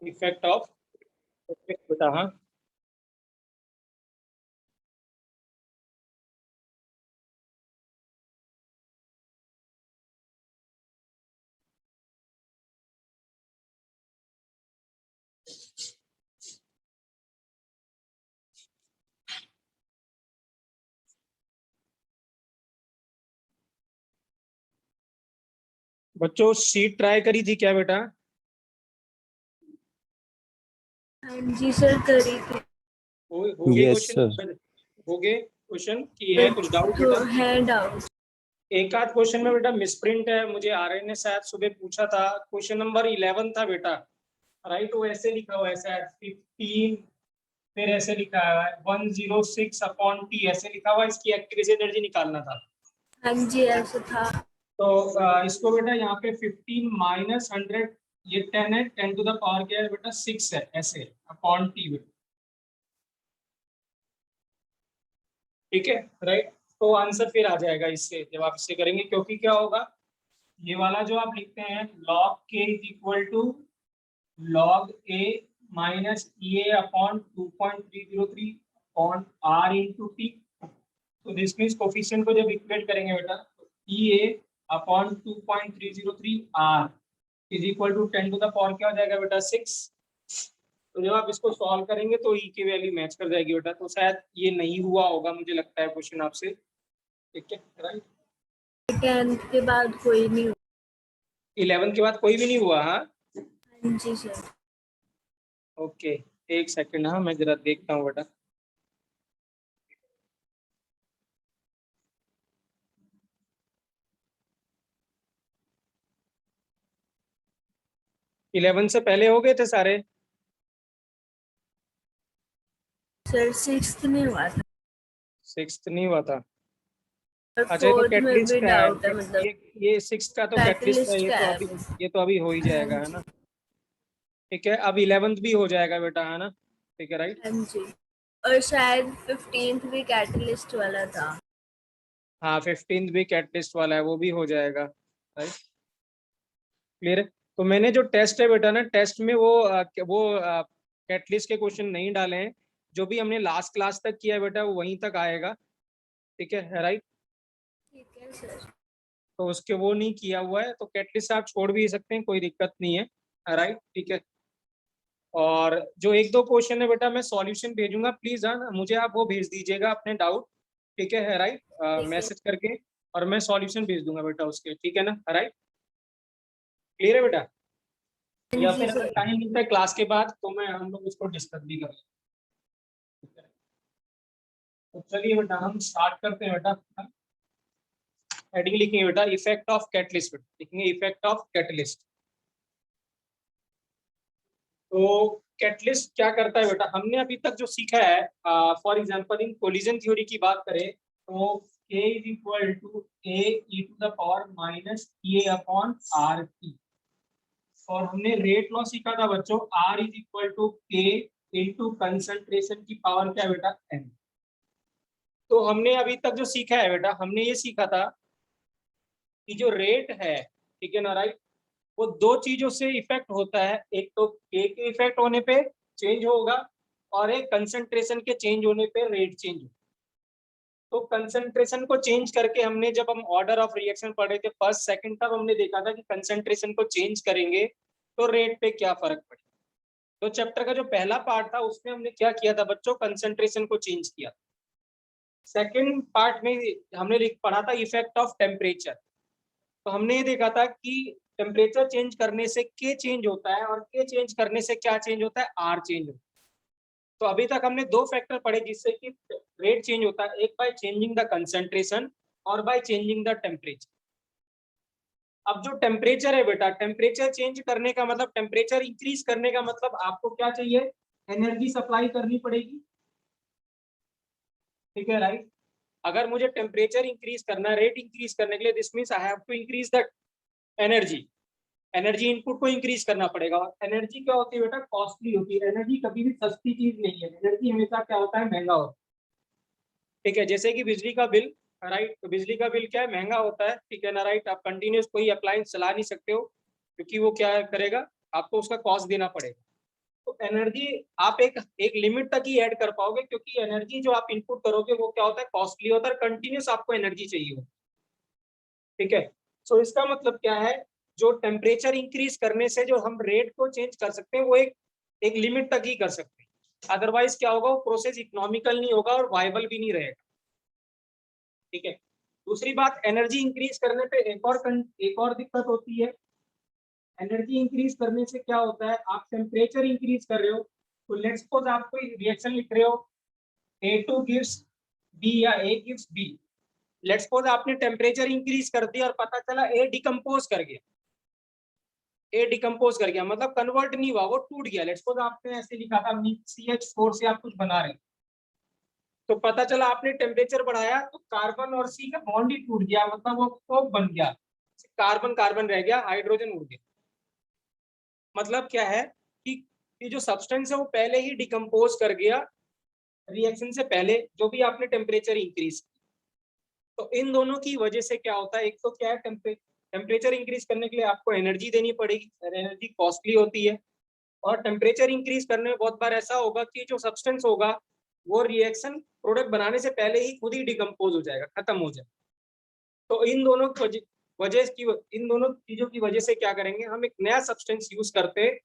Effect of बेटा, हाँ बच्चों शीट ट्राई करी थी क्या बेटा? हाँ जी सर, करी थी। हो गए यस क्वेश्चन? सर। हो गए क्वेश्चन की है कुछ डाउट तो बेटा? है डाउट। एक आध क्वेश्चन में बेटा मिसप्रिंट है, मुझे आर्यन ने शायद सुबह पूछा था। क्वेश्चन नंबर 11 था बेटा, राइट? वो ऐसे लिखा हुआ है शायद 15, फिर ऐसे लिखा हुआ है 106 अपॉन टी, ऐसे लिखा हुआ है। इसकी एक्टिव एनर्जी निकालना था। हाँ जी ऐसा था। तो इसको बेटा यहाँ पे 15 माइनस 100, ये 10 है, 10 टू द पावर क्या है बेटा 6 है, ऐसे अपॉन टी बेटा। ठीक है, राइट? तो आंसर फिर आ जाएगा इससे जब आप इससे करेंगे, क्योंकि क्या होगा, ये वाला जो आप लिखते हैं log k is equal to log a minus e a upon 2.303 upon r into T. तो दिस मीन्स कोफिशिएंट को जब इक्वेट करेंगे बेटा, e a upon 2.303 r is equal to 10 to the power क्या हो जाएगा बेटा 6। तो जब आप इसको सॉल्व करेंगे तो ई की वैल्यू मैच कर जाएगी बेटा। तो शायद ये नहीं हुआ होगा, मुझे लगता है क्वेश्चन आपसे। ठीक है, राइट? 10th के बाद कोई नहीं हुआ। 11 के बाद कोई भी नहीं हुआ? हाँ, हाँ जी सर। ओके, एक सेकंड, हाँ मैं जरा देखता हूँ बेटा। इलेवन से पहले हो गए थे सारे? सर 6th में हुआ था। 6th नहीं हुआ था? और अच्छा, ये तो 4th में कैटलिस्ट भी का है। डाउट है, मतलब ये 6th का तो कैटलिस्ट है, कैटलिस्ट ये का तो है अभी, वो। ये तो अभी हो ही जाएगा, है ना? ठीक है, अब 11th भी हो जाएगा बेटा, है ना? ठीक है, राइट? हाँ जी। और शायद 15th भी कैटलिस्ट वाला था। हाँ, 15th भी कैटलिस्ट वाला है, वो भी हो जाएगा, राइट? क्लियर है? तो मैंने जो टेस्ट है बेटा ना, टेस्ट में वो कैटलिस्ट के क्वेश्चन नहीं डाले हैं। जो भी हमने लास्ट क्लास तक किया है बेटा वो वहीं तक आएगा। ठीक है, राइट? ठीक है सर। तो उसके वो नहीं किया हुआ है, तो कैटलिस्ट आप छोड़ भी सकते हैं, कोई दिक्कत नहीं है, राइट? ठीक है। और जो एक दो क्वेश्चन है बेटा मैं सॉल्यूशन भेजूंगा, प्लीज हाँ मुझे आप वो भेज दीजिएगा अपने डाउट। ठीक है, राइट? ठीक है। मैसेज करके, और मैं सॉल्यूशन भेज दूंगा बेटा उसके। ठीक है ना, राइट? क्लियर है बेटा? हाँ या जी फिर अगर सर। टाइम मिलता है क्लास के बाद तो मैं हम लोग इसको डिस्कस भी करें। ठीक है, तो चलिए बेटा हम स्टार्ट करते हैं बेटा। हेडिंग लिखेंगे बेटा इफेक्ट ऑफ कैटलिस्ट, लिखेंगे इफेक्ट ऑफ कैटलिस्ट। तो कैटलिस्ट क्या करता है बेटा, हमने अभी तक जो सीखा है, for example in collision theory की बात करें तो k is equal to a e to the power minus e upon r t। और हमने रेट लॉ सीखा था बच्चों, r is equal to k into concentration की पावर क्या है बेटा m। तो हमने अभी तक जो सीखा है बेटा, हमने ये सीखा था कि जो रेट है, ठीक है ना, राइट, वो दो चीजों से इफेक्ट होता है। एक तो के के इफेक्ट होने पे चेंज होगा, और एक कंसंट्रेशन के चेंज होने पे रेट चेंज होगा। तो कंसंट्रेशन को चेंज करके हमने, जब हम ऑर्डर ऑफ रिएक्शन पढ़ रहे थे फर्स्ट सेकंड, तब हमने देखा था कि कंसंट्रेशन को चेंज करेंगे तो रेट पे क्या फर्क पड़ेगा। तो चैप्टर का जो पहला पार्ट था उसमें हमने क्या किया था बच्चों, कंसंट्रेशन को चेंज किया। सेकंड पार्ट में हमने पढ़ा था इफेक्ट ऑफ टेम्परेचर। तो हमने ये देखा था कि टेम्परेचर चेंज करने से के चेंज होता है, और के चेंज करने से क्या चेंज होता है, आर चेंज होता है। तो अभी तक हमने दो फैक्टर पढ़े जिससे कि रेट चेंज होता है, एक बाय चेंजिंग द कंसंट्रेशन और बाय चेंजिंग द टेम्परेचर। अब जो टेम्परेचर है बेटा, टेम्परेचर चेंज करने का मतलब, टेम्परेचर इंक्रीज करने का मतलब आपको क्या चाहिए, एनर्जी सप्लाई करनी पड़ेगी। ठीक है, राइट? अगर मुझे टेम्परेचर इंक्रीज करना है, रेट इंक्रीज करने के लिए, this means I have to increase the energy. Energy input को इंक्रीज करना पड़ेगा। और एनर्जी क्या होती है बेटा, कॉस्टली होती है। एनर्जी कभी भी सस्ती चीज नहीं है, एनर्जी हमेशा क्या होता है, महंगा होता है। ठीक है, जैसे कि बिजली का बिल, राइट, तो बिजली का बिल क्या है, महंगा होता है। ठीक है ना, राइट? आप कंटिन्यूस कोई अप्लायंस चला नहीं सकते हो, क्योंकि वो क्या करेगा, आपको उसका कॉस्ट देना पड़ेगा। तो एनर्जी आप एक लिमिट तक ही ऐड कर पाओगे, क्योंकि एनर्जी जो आप इनपुट करोगे वो क्या होता है, कॉस्टली होता है, कंटिन्यूस आपको एनर्जी चाहिए हो। ठीक है, सो इसका मतलब क्या है, जो टेम्परेचर इंक्रीज करने से जो हम रेट को चेंज कर सकते हैं वो एक लिमिट तक ही कर सकते हैं, अदरवाइज क्या होगा, वो प्रोसेस इकोनॉमिकल नहीं होगा और वायबल भी नहीं रहेगा। ठीक है, दूसरी बात, एनर्जी इंक्रीज करने पे एक और दिक्कत होती है। एनर्जी इंक्रीज करने से क्या होता है, आप टेम्परेचर इंक्रीज कर रहे हो, तो लेट्स सपोज आप कोई रिएक्शन लिख रहे हो, A2 गिव्स B या A gives B। Let's suppose आपने टेम्परेचर इंक्रीज कर दिया और पता चला A डिकम्पोज कर गया, मतलब कन्वर्ट नहीं हुआ, वो टूट गया। लेट्स सपोज आपने ऐसे लिखा था CH4 से आप कुछ बना रहे, तो पता चला आपने टेम्परेचर बढ़ाया तो कार्बन और C का बॉन्ड ही टूट गया, मतलब वो कोक बन गया, कार्बन कार्बन रह गया, हाइड्रोजन उड़ गया। मतलब क्या है कि जो सब्सटेंस है वो पहले ही डिकम्पोज कर गया रिएक्शन से पहले, जो भी आपने टेम्परेचर इंक्रीज। तो इन दोनों की वजह से क्या होता है, एक तो क्या है, टेम्परेचर इंक्रीज करने के लिए आपको एनर्जी देनी पड़ेगी, एनर्जी कॉस्टली होती है, और टेम्परेचर इंक्रीज करने में बहुत बार ऐसा होगा कि जो सब्सटेंस होगा वो रिएक्शन प्रोडक्ट बनाने से पहले ही खुद ही डिकम्पोज हो जाएगा, खत्म हो जाएगा। तो इन दोनों चीजों की वजह से क्या करेंगे, हम एक नया सब्सटेंस यूज करते हैं,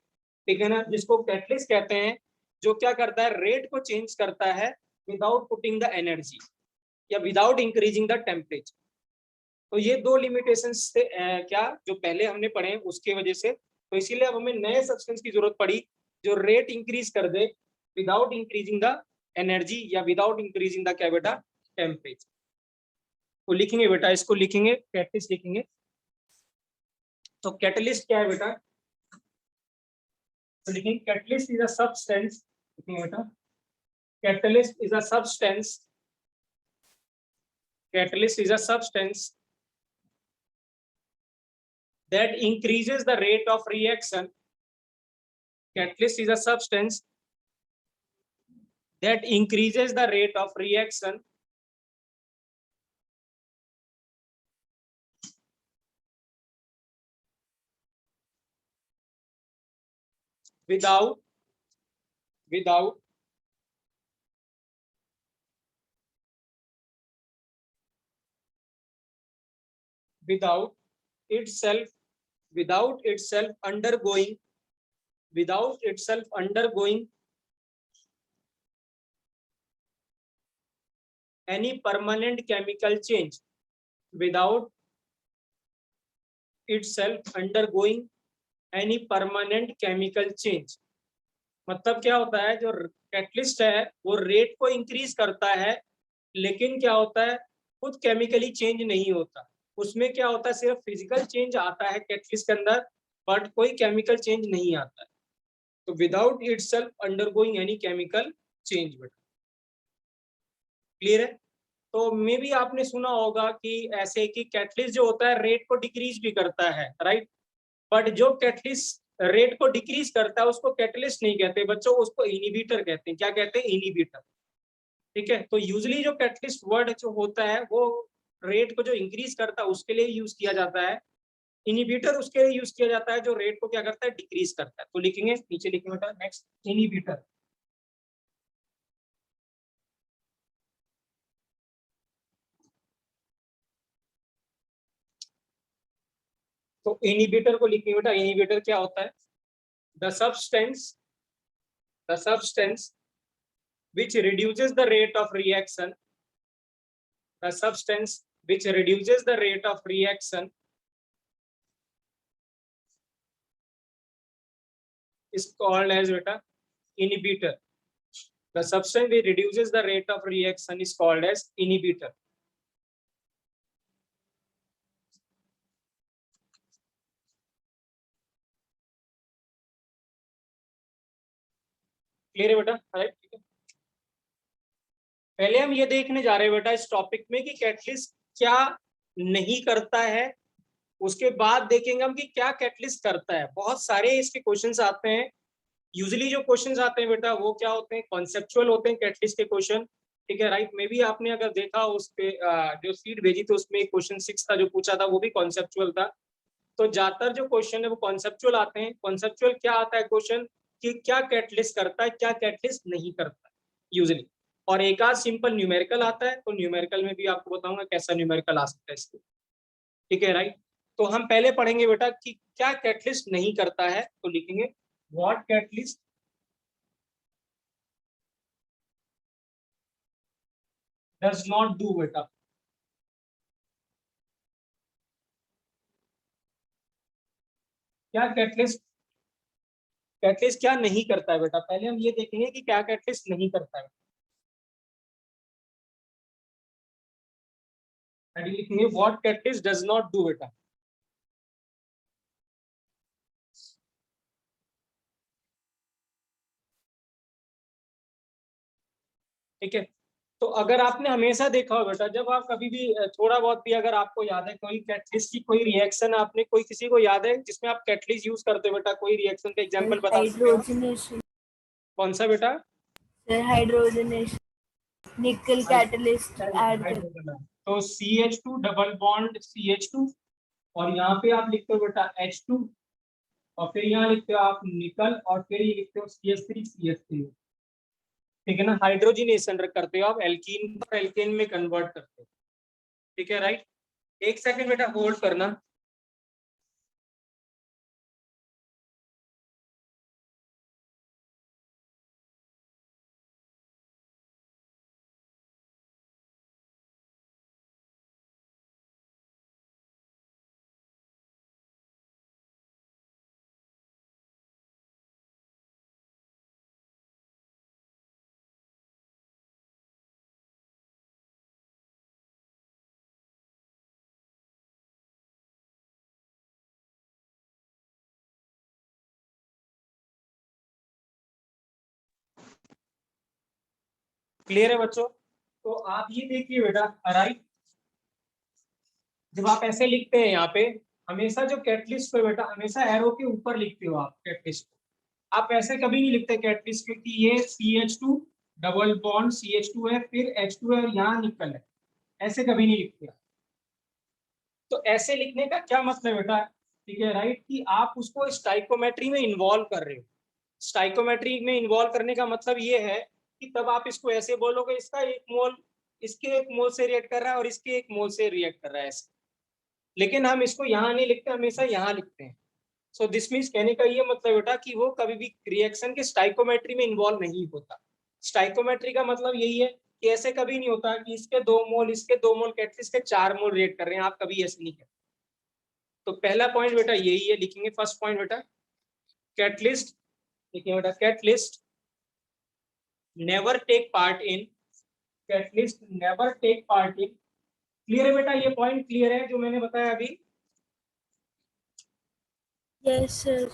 ठीक है ना, जिसको कैटलिस्ट कहते हैं, जो क्या करता है, रेट को चेंज करता है विदाउट पुटिंग द एनर्जी या विदाउट इंक्रीजिंग द टेम्परेचर। तो ये दो लिमिटेशंस से क्या जो पहले हमने पढ़े हैं उसके वजह से, तो इसीलिए अब हमें नए सब्सटेंस की जरूरत पड़ी जो रेट इंक्रीज कर दे विदाउट इंक्रीजिंग द एनर्जी या विदाउट इंक्रीजिंग द क्या बेटा, टेम्परेचर। तो लिखेंगे बेटा, इसको लिखेंगे, कैटलिस्ट लिखेंगे। तो कैटलिस्ट क्या है बेटा, तो लिखेंगे कैटलिस्ट इज अ सब्सटेंस, लिखेंगे बेटा, catalyst is a substance, catalyst is a substance that increases the rate of reaction. Catalyst is a substance that increases the rate of reaction without itself undergoing any permanent chemical change, without itself undergoing any permanent chemical change। मतलब क्या होता है, जो catalyst है वो rate को increase करता है, लेकिन क्या होता है, खुद केमिकली चेंज नहीं होता, उसमें क्या होता है, सिर्फ फिजिकल चेंज आता है कैटलिस्ट के अंदर, बट कोई केमिकल चेंज नहीं आता है। तो without itself undergoing any chemical change बेटा, क्लियर है। तो मे भी आपने सुना होगा कि ऐसे कि कैटलिस्ट जो होता है रेट को डिक्रीज भी करता है, राइट, बट जो कैटलिस्ट रेट को डिक्रीज करता है उसको कैटलिस्ट नहीं कहते बच्चों, उसको इनिबिटर कहते हैं। क्या कहते हैं, इनिबिटर। ठीक है, तो यूजली जो कैटलिस्ट वर्ड जो होता है वो रेट को जो इंक्रीज करता है उसके लिए यूज किया जाता है, इनिबिटर उसके लिए यूज किया जाता है जो रेट को क्या करता है, डिक्रीज करता है। तो लिखेंगे, नीचे लिखेंगे बेटा, नेक्स्ट इनिबिटर। तो इनिबिटर को लिखेंगे बेटा, इनिबिटर क्या होता है, the substance which reduces the rate of reaction, the substance which reduces the rate of reaction is called as beta inhibitor. The substance which reduces the rate of reaction is called as inhibitor. Clear है बेटा, right, ठीक है। पहले हम ये देखने जा रहे हैं बेटा इस टॉपिक में कि कैटलिस्ट क्या नहीं करता है, उसके बाद देखेंगे हम कि क्या कैटलिस्ट करता है। बहुत सारे इसके क्वेश्चंस आते हैं, यूजुअली जो क्वेश्चंस आते हैं बेटा वो क्या होते हैं, कॉन्सेप्चुअल होते हैं कैटलिस्ट के क्वेश्चन, ठीक है, राइट। मे भी आपने अगर देखा उस पे जो सीट भेजी थी उसमें क्वेश्चन 6 था जो पूछा था, वो भी कॉन्सेप्चुअल था। तो ज्यादातर जो क्वेश्चन है वो कॉन्सेप्चुअल आते हैं। कॉन्सेप्चुअल क्या आता है क्वेश्चन, कि क्या कैटलिस्ट करता है, क्या कैटलिस्ट नहीं करता है यूजली, और एक आध सिंपल न्यूमेरिकल आता है, तो न्यूमेरिकल में भी आपको बताऊंगा कैसा न्यूमेरिकल आ सकता है इसके, ठीक है राइट। तो हम पहले पढ़ेंगे बेटा कि क्या कैटलिस्ट नहीं करता है, तो लिखेंगे what catalyst does not do बेटा, क्या कैटलिस्ट, कैटलिस्ट क्या नहीं करता है बेटा, पहले हम ये देखेंगे कि क्या कैटलिस्ट नहीं करता है। लिखेंगे what catalyst does not do बेटा, ठीक है। तो अगर आपने हमेशा देखा हो बेटा, जब आप कभी भी थोड़ा बहुत भी अगर आपको याद है कोई कैटलिस्ट की कोई रिएक्शन, आपने कोई किसी को याद है जिसमें आप कैटलिस्ट यूज करते हो बेटा, कोई रिएक्शन का एग्जांपल बता सकते हो आप? हाइड्रोजनेशन। कौन सा बेटा? सर हाइड्रोजनेशन, निकल कैटलिस्ट ऐड कर। तो CH2 डबल बॉन्ड CH2, और यहाँ पे आप लिखते हो बेटा H2, और फिर यहाँ लिखते हो आप निकल, और फिर ये लिखते हो CH3 ठीक है ना, हाइड्रोजिनेशन करते हो आप, एल्कीन और एल्केन में कन्वर्ट करते हो, ठीक है राइट। एक सेकंड बेटा होल्ड करना। क्लियर है बच्चों? तो आप ये देखिए बेटा राइट, जब आप ऐसे लिखते हैं यहाँ पे, हमेशा जो कैटलिस्ट पे बेटा हमेशा एरो के ऊपर लिखते हो आप कैटलिस्ट को, आप ऐसे कभी नहीं लिखते कैटलिस्ट पे कि ये CH2 डबल बॉन्ड CH2 है, फिर H2 है और यहाँ निकल है, ऐसे कभी नहीं लिखते। तो ऐसे लिखने का क्या मतलब बेटा, ठीक है राइट, कि आप उसको स्टाइकोमेट्री में इन्वॉल्व कर रहे हो। स्टाइकोमेट्री में इन्वॉल्व करने का मतलब ये है कि तब आप इसको ऐसे बोलोगे इसका एक मोल इसके एक मोल से रिएक्ट कर रहा है और इसके एक मोल से रिएक्ट कर रहा है ऐसे, लेकिन हम इसको यहाँ नहीं लिखते, हमेशा यहाँ लिखते हैं। सो दिस मीन्स कहने का ये मतलब बेटा कि वो कभी भी रिएक्शन के स्टाइकोमेट्री में इन्वॉल्व नहीं होता। स्टाइकोमेट्री का मतलब यही है कि ऐसे कभी नहीं होता कि इसके 2 मोल इसके 2 मोल कैटलिस्ट के 4 मोल रिएक्ट कर रहे हैं, आप कभी ऐसे नहीं करते। तो पहला पॉइंट बेटा यही है, लिखेंगे फर्स्ट पॉइंट बेटा कैटलिस्ट, लिखेंगे बेटा catalyst never take part in, catalyst never take part in. Clear है बेटा, ये पॉइंट क्लियर है जो मैंने बताया अभी? Yes sir.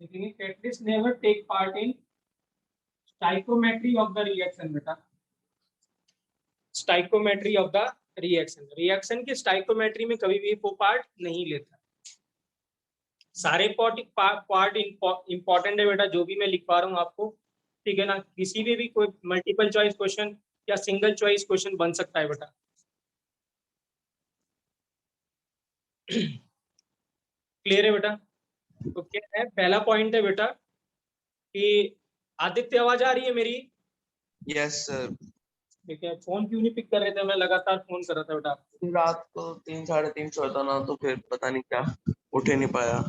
लिखेंगे catalyst never take part in stoichiometry of the reaction बेटा, stoichiometry of the reaction, reaction की स्टाइकोमेट्री में कभी भी वो पार्ट नहीं लेता। सारे पार्ट इंपॉर्टेंट है बेटा, जो भी मैं लिखवा रहा हूँ आपको, ठीक है ना, किसी भी कोई मल्टीपल चॉइस क्वेश्चन या सिंगल चॉइस क्वेश्चन बन सकता है बेटा। क्लियर है बेटा? तो क्या है पहला पॉइंट है बेटा कि आदित्य आवाज आ रही है मेरी? Yes sir. ठीक है, फोन क्यों नहीं पिक कर रहे थे? मैं लगातार फोन कर रहा था बेटा आपको। रात को 3 साढ़े 3 सोता ना, तो फिर पता नहीं क्या उठ ही नहीं पाया।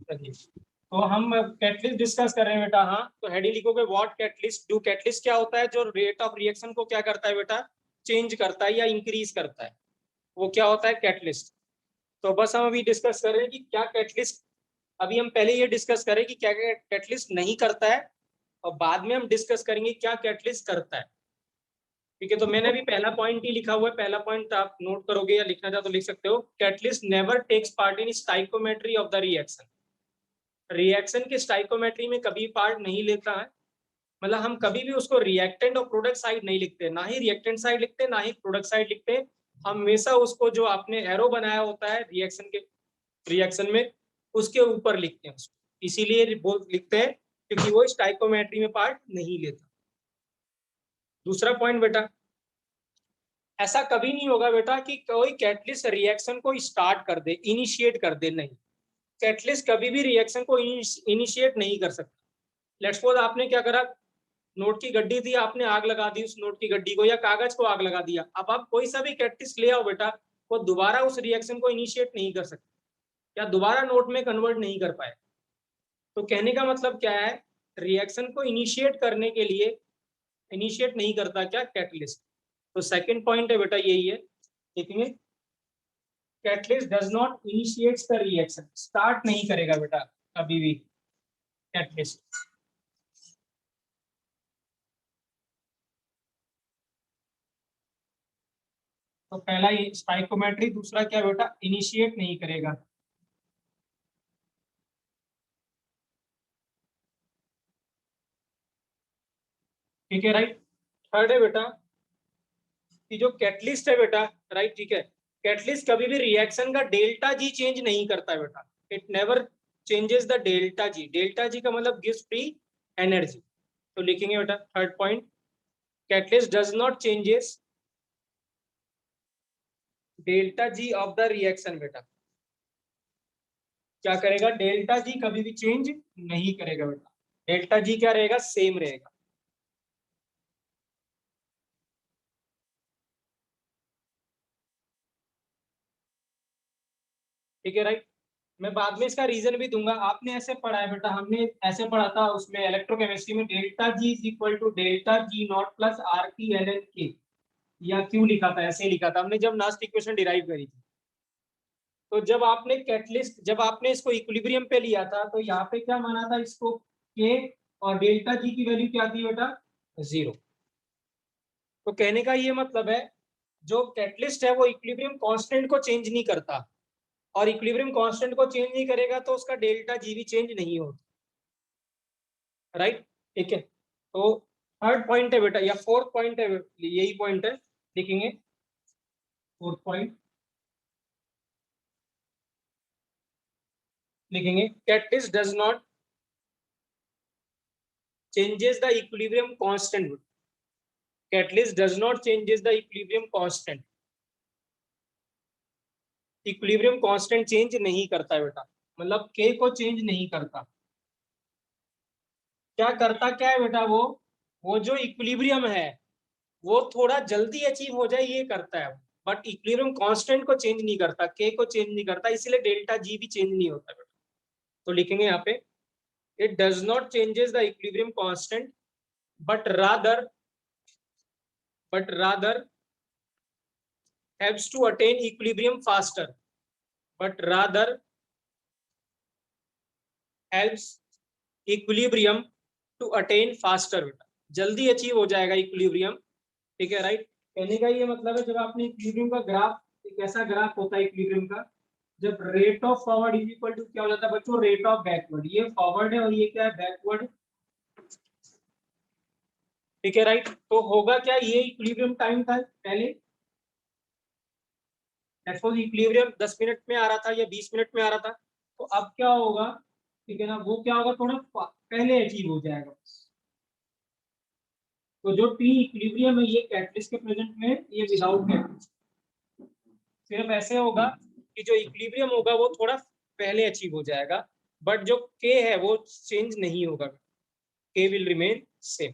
चलिए, तो हम कैटलिस्ट डिस्कस कर रहे हैं बेटा। हाँ, तो हेडिंग लिखोगे व्हाट कैटलिस्ट डू। कैटलिस्ट क्या होता है? जो रेट ऑफ रिएक्शन को क्या करता है बेटा, चेंज करता है या इंक्रीज करता है, वो क्या होता है? कैटलिस्ट। तो बस हम अभी डिस्कस कर रहे हैं कि क्या कैटलिस्ट, अभी हम पहले ये डिस्कस करें कि क्या कैटलिस्ट नहीं करता है, और बाद में हम डिस्कस करेंगे क्या कैटलिस्ट करता है, ठीक है। तो मैंने अभी पहला पॉइंट ही लिखा हुआ है, पहला पॉइंट आप नोट करोगे या लिखना चाहो तो लिख सकते हो। Catalyst never takes part in stoichiometry of the reaction, reaction के स्टाइकोमेट्री में कभी पार्ट नहीं लेता है, मतलब हम कभी भी उसको रिएक्टेंट और प्रोडक्ट साइड नहीं लिखते, ना ही रिएक्टेंट साइड लिखते ना ही प्रोडक्ट साइड लिखते, हमेशा उसको जो आपने एरो बनाया होता है रिएक्शन में उसके ऊपर लिखते हैं उसको, इसीलिए लिखते हैं क्योंकि वो स्टाइकोमेट्री में पार्ट नहीं लेता। दूसरा पॉइंट बेटा ऐसा कभी नहीं होगा बेटा कि कोई कैटलिस्ट रिएक्शन को स्टार्ट कर दे, इनिशिएट कर दे, नहीं। कैटलिस्ट कभी भी रिएक्शन को इनिशिएट नहीं कर सकता। लेट्स सपोज आपने क्या करा, नोट की गड्डी थी, आपने आग लगा दी उस नोट की गड्डी को या कागज को आग लगा दिया। अब आप कोई सा भी कैटलिस्ट ले आओ बेटा, वो दोबारा उस रिएक्शन को इनिशिएट नहीं कर सकता या दोबारा नोट में कन्वर्ट नहीं कर पाए। तो कहने का मतलब क्या है, रिएक्शन को इनिशिएट करने के लिए इनिशिएट नहीं करता क्या, कैटलिस्ट। तो सेकंड पॉइंट है बेटा यही है, देखेंगे catalyst does not initiates the reaction, start नहीं करेगा बेटा कभी भी कैटलिस्ट। तो पहला ये स्टाइकोमेट्री, दूसरा क्या बेटा, इनिशिएट नहीं करेगा। ठीक है राइट। थर्ड है बेटा कि जो कैटलिस्ट है बेटा, राइट, ठीक है, कैटलिस्ट कभी भी रिएक्शन का डेल्टा जी चेंज नहीं करता है बेटा, it never changes the delta G. Delta G का मतलब गिव्स फ्री एनर्जी। तो लिखेंगे बेटा third point, catalyst does not changes delta G of the reaction. बेटा क्या करेगा, डेल्टा जी कभी भी चेंज नहीं करेगा बेटा, डेल्टा जी क्या रहेगा, सेम रहेगा। ठीक है राइट। मैं बाद में इसका रीजन भी दूंगा, आपने ऐसे पढ़ा है बेटा, हमने ऐसे पढ़ा था उसमें इलेक्ट्रोकेमिस्ट्री में, delta G is equal to delta G not plus R T L N K, या क्यों लिखा था, ऐसे ही लिखा था हमने जब लास्ट इक्वेशन डिराइव करी थी। तो जब आपने कैटलिस्ट, जब आपने इसको इक्विलिब्रियम पे लिया था तो यहाँ पे क्या माना था इसको, के, और डेल्टा जी की वैल्यू क्या थी बेटा, 0। तो कहने का ये मतलब है जो कैटलिस्ट है वो इक्विलिब्रियम कांस्टेंट को चेंज नहीं करता, और इक्विलिब्रियम कांस्टेंट को चेंज नहीं करेगा तो उसका डेल्टा जी भी चेंज नहीं होता, राइट। ठीक है। तो थर्ड पॉइंट है बेटा, या फोर्थ पॉइंट है, यही पॉइंट है, लिखेंगे फोर्थ पॉइंट, लिखेंगे catalyst does not changes the equilibrium constant. Catalyst does not changes the equilibrium constant. Equilibrium constant change नहीं करता है बेटा, मतलब के को चेंज नहीं करता। क्या करता क्या है बेटा, वो जो इक्विलिब्रियम है वो थोड़ा जल्दी अचीव हो जाए ये करता है, बट इक्विलिब्रियम कांस्टेंट को चेंज नहीं करता, के को चेंज नहीं करता, इसलिए डेल्टा जी भी चेंज नहीं होता बेटा। तो लिखेंगे यहाँ पे, it does not changes the equilibrium constant but rather helps to attain equilibrium faster, but rather helps equilibrium to attain faster। जल्दी अचीव हो जाएगा इक्विलिब्रियम। ठीक है राइट। कहने का ये मतलब है जब आपने इक्विलिब्रियम का ग्राफ, एक ऐसा ग्राफ होता है इक्विलिब्रियम का, जब rate of forward is equal to क्या हो जाता है बच्चों, रेट ऑफ बैकवर्ड। ये फॉरवर्ड है और ये क्या है, बैकवर्ड। ठीक है राइट। तो होगा क्या, ये इक्विलिब्रियम टाइम था पहले, इक्विलिब्रियम 10 मिनट में आ रहा था या 20 मिनट में आ रहा था, तो अब क्या होगा, ठीक है ना, वो क्या होगा, थोड़ा पहले अचीव हो जाएगा। तो जो टी इक्विलिब्रियम है ये कैटलिस्ट के प्रेजेंट में, ये विदाउट कैटलिस्ट। सिर्फ ऐसे होगा कि जो इक्विलिब्रियम होगा वो थोड़ा पहले अचीव हो जाएगा, बट जो के है वो चेंज नहीं होगा, के विल रिमेन सेम।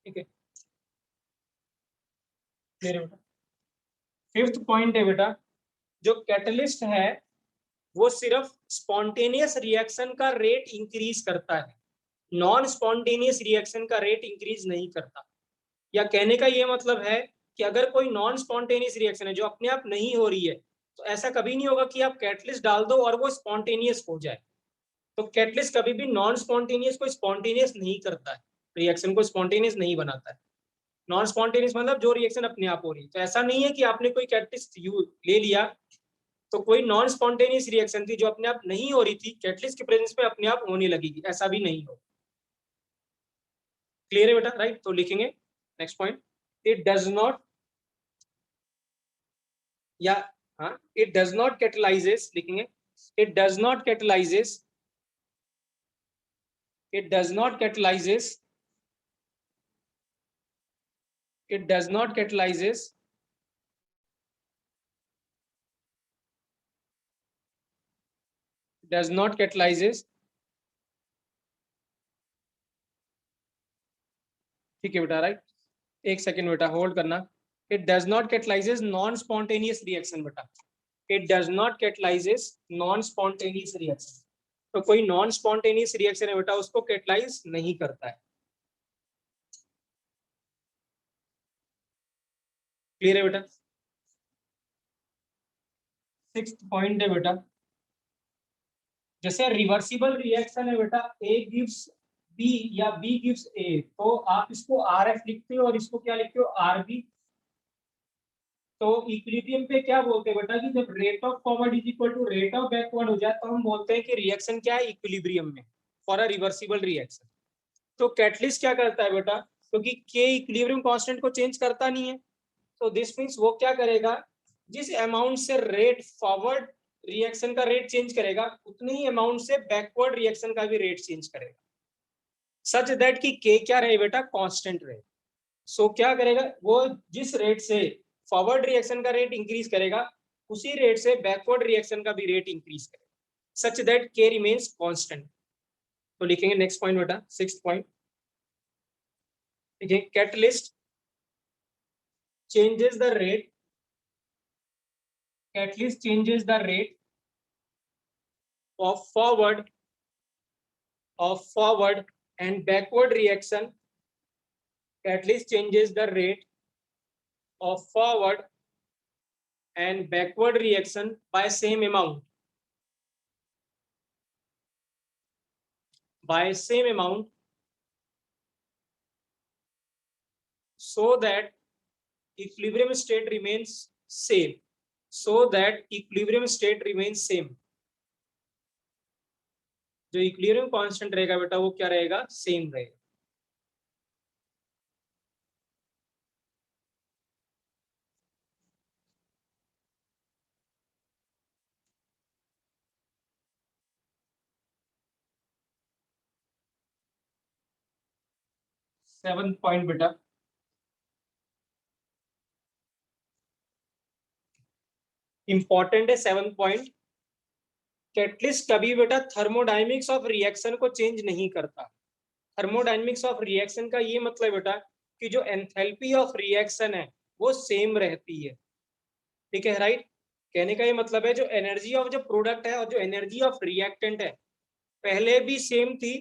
ठीक है, फिफ्थ पॉइंट है बेटा, जो कैटलिस्ट है वो सिर्फ स्पॉन्टेनियस रिएक्शन का रेट इंक्रीज करता है, नॉन स्पॉन्टेनियस रिएक्शन का रेट इंक्रीज नहीं करता। या कहने का ये मतलब है कि अगर कोई नॉन स्पॉन्टेनियस रिएक्शन है जो अपने आप नहीं हो रही है, तो ऐसा कभी नहीं होगा कि आप कैटलिस्ट डाल दो और वो स्पॉन्टेनियस हो जाए। तो कैटलिस्ट कभी भी नॉन स्पॉन्टेनियस को स्पॉन्टेनियस नहीं करता है, रिएक्शन को स्पॉन्टेनियस नहीं बनाता है। नॉन स्पॉन्टेनियस मतलब जो रिएक्शन अपने आप हो रही है। तो ऐसा नहीं है कि आपने कोई कैटलिस्ट ले लिया तो कोई नॉन स्पॉन्टेनियस रिएक्शन थी जो अपने आप नहीं हो रही थी, कैटलिस्ट के प्रेजेंस में अपने आप होने लगेगी, ऐसा भी नहीं हो। क्लियर है बेटा, राइट। तो लिखेंगे next point, it does not, या हाँ, इट डज नॉट कैटलाइजेस, लिखेंगे it does not catalyzes, it does not catalyzes, it does not catalyzes does not catalyzes, ठीक है बेटा, राइट, एक सेकेंड बेटा होल्ड करना। It does not catalyzes non spontaneous reaction बेटा, it does not catalyzes non spontaneous reaction. तो कोई non spontaneous reaction है बेटा उसको कैटलाइज नहीं करता है। क्लियर है बेटा? सिक्स्थ पॉइंट है बेटा, जैसे रिवर्सिबल रिएक्शन है बेटा, ए गिव्स बी या बी गिव्स ए, तो आप इसको आर एफ लिखते हो और इसको क्या लिखते हो, आर बी। तो इक्विलिब्रियम पे क्या बोलते हैं बेटा कि जब rate of forward is equal to rate of backward हो जाए तो हम बोलते हैं कि रिएक्शन क्या है, इक्विलिब्रियम में फॉर अ रिवर्सिबल रिएक्शन। तो कैटलिस्ट क्या करता है बेटा, क्योंकि के इक्विलिब्रियम कांस्टेंट को चेंज करता नहीं है, तो दिस मींस वो क्या करेगा, जिस अमाउंट से रेट फॉरवर्ड रिएक्शन का रेट चेंज करेगा उतने ही अमाउंट से बैकवर्ड रिएक्शन का भी रेट चेंज करेगा, सच दैट कि के क्या रहे बेटा, कांस्टेंट रहे। सो क्या करेगा वो, जिस रेट से फॉरवर्ड रिएक्शन का रेट इंक्रीज करेगा उसी रेट से बैकवर्ड रिएक्शन का भी रेट इंक्रीज करेगा, सच दैट के रिमेन्स कांस्टेंट। तो लिखेंगे नेक्स्ट पॉइंट बेटा, सिक्स्थ पॉइंट, देखिए catalyst changes the rate, catalyst changes the rate of forward and backward reaction, catalyst changes the rate of forward and backward reaction by same amount, so that equilibrium state remains same, जो equilibrium constant रहेगा बेटा वो क्या रहेगा, same रहेगा। Seventh point बेटा, important है seven point, catalyst कभी बेटा थर्मोडायनेमिक्स ऑफ रिएक्शन को चेंज नहीं करता। थर्मोडायनेमिक्स ऑफ रिएक्शन का ये मतलब बेटा कि जो एंथैल्पी ऑफ रिएक्शन है वो सेम रहती है, ठीक है, राइट। कहने का ये मतलब है जो एनर्जी ऑफ जो प्रोडक्ट है और जो एनर्जी ऑफ रिएक्टेंट है पहले भी सेम थी,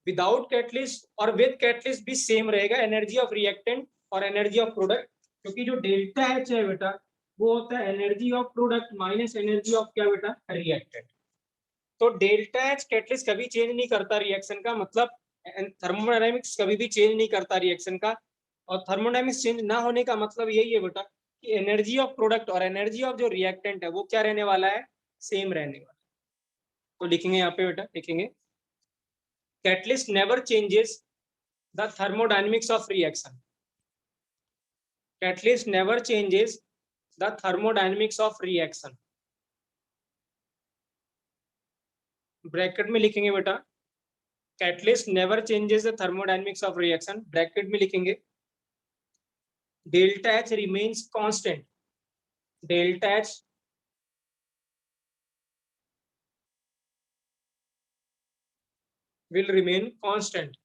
विदाउट कैटलिस्ट और विद कैटलिस्ट भी सेम रहेगा, एनर्जी ऑफ रिएक्टेंट और एनर्जी ऑफ प्रोडक्ट, क्योंकि जो डेल्टा एच है बेटा वो होता है energy of product minus energy of क्या बेटा, रिएक्टेंट। तो डेल्टा एच कैटलिस्ट कभी चेंज नहीं करता रिएक्शन का, मतलब थर्मोडायनेमिक्स कभी भी चेंज नहीं करता रिएक्शन का, और थर्मोडायनेमिक्स चेंज ना होने का मतलब यही है बेटा कि एनर्जी ऑफ प्रोडक्ट और एनर्जी ऑफ जो रिएक्टेंट है वो क्या रहने वाला है, सेम रहने वाला है। तो लिखेंगे यहाँ पे बेटा, लिखेंगे catalyst never changes the thermodynamics of reaction, catalyst never changes the thermodynamics of reaction, bracket में लिखेंगे बेटा catalyst never changes the thermodynamics of reaction, bracket में लिखेंगे delta H remains constant, delta H will remain constant।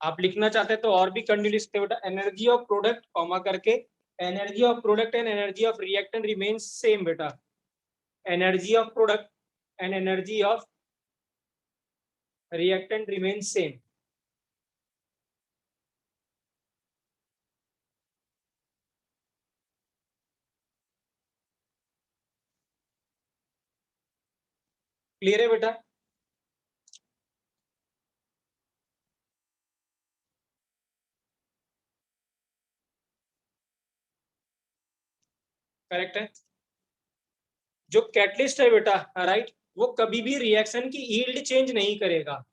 आप लिखना चाहते हैं तो और भी कंडीशन लिखते बेटा, एनर्जी ऑफ प्रोडक्ट कॉमा करके, energy of product and energy of reactant remains same बेटा, energy of product and energy of reactant remains same. Clear है बेटा? करेक्ट है। जो कैटलिस्ट है बेटा, राइट, वो कभी भी रिएक्शन की यील्ड चेंज नहीं करेगा।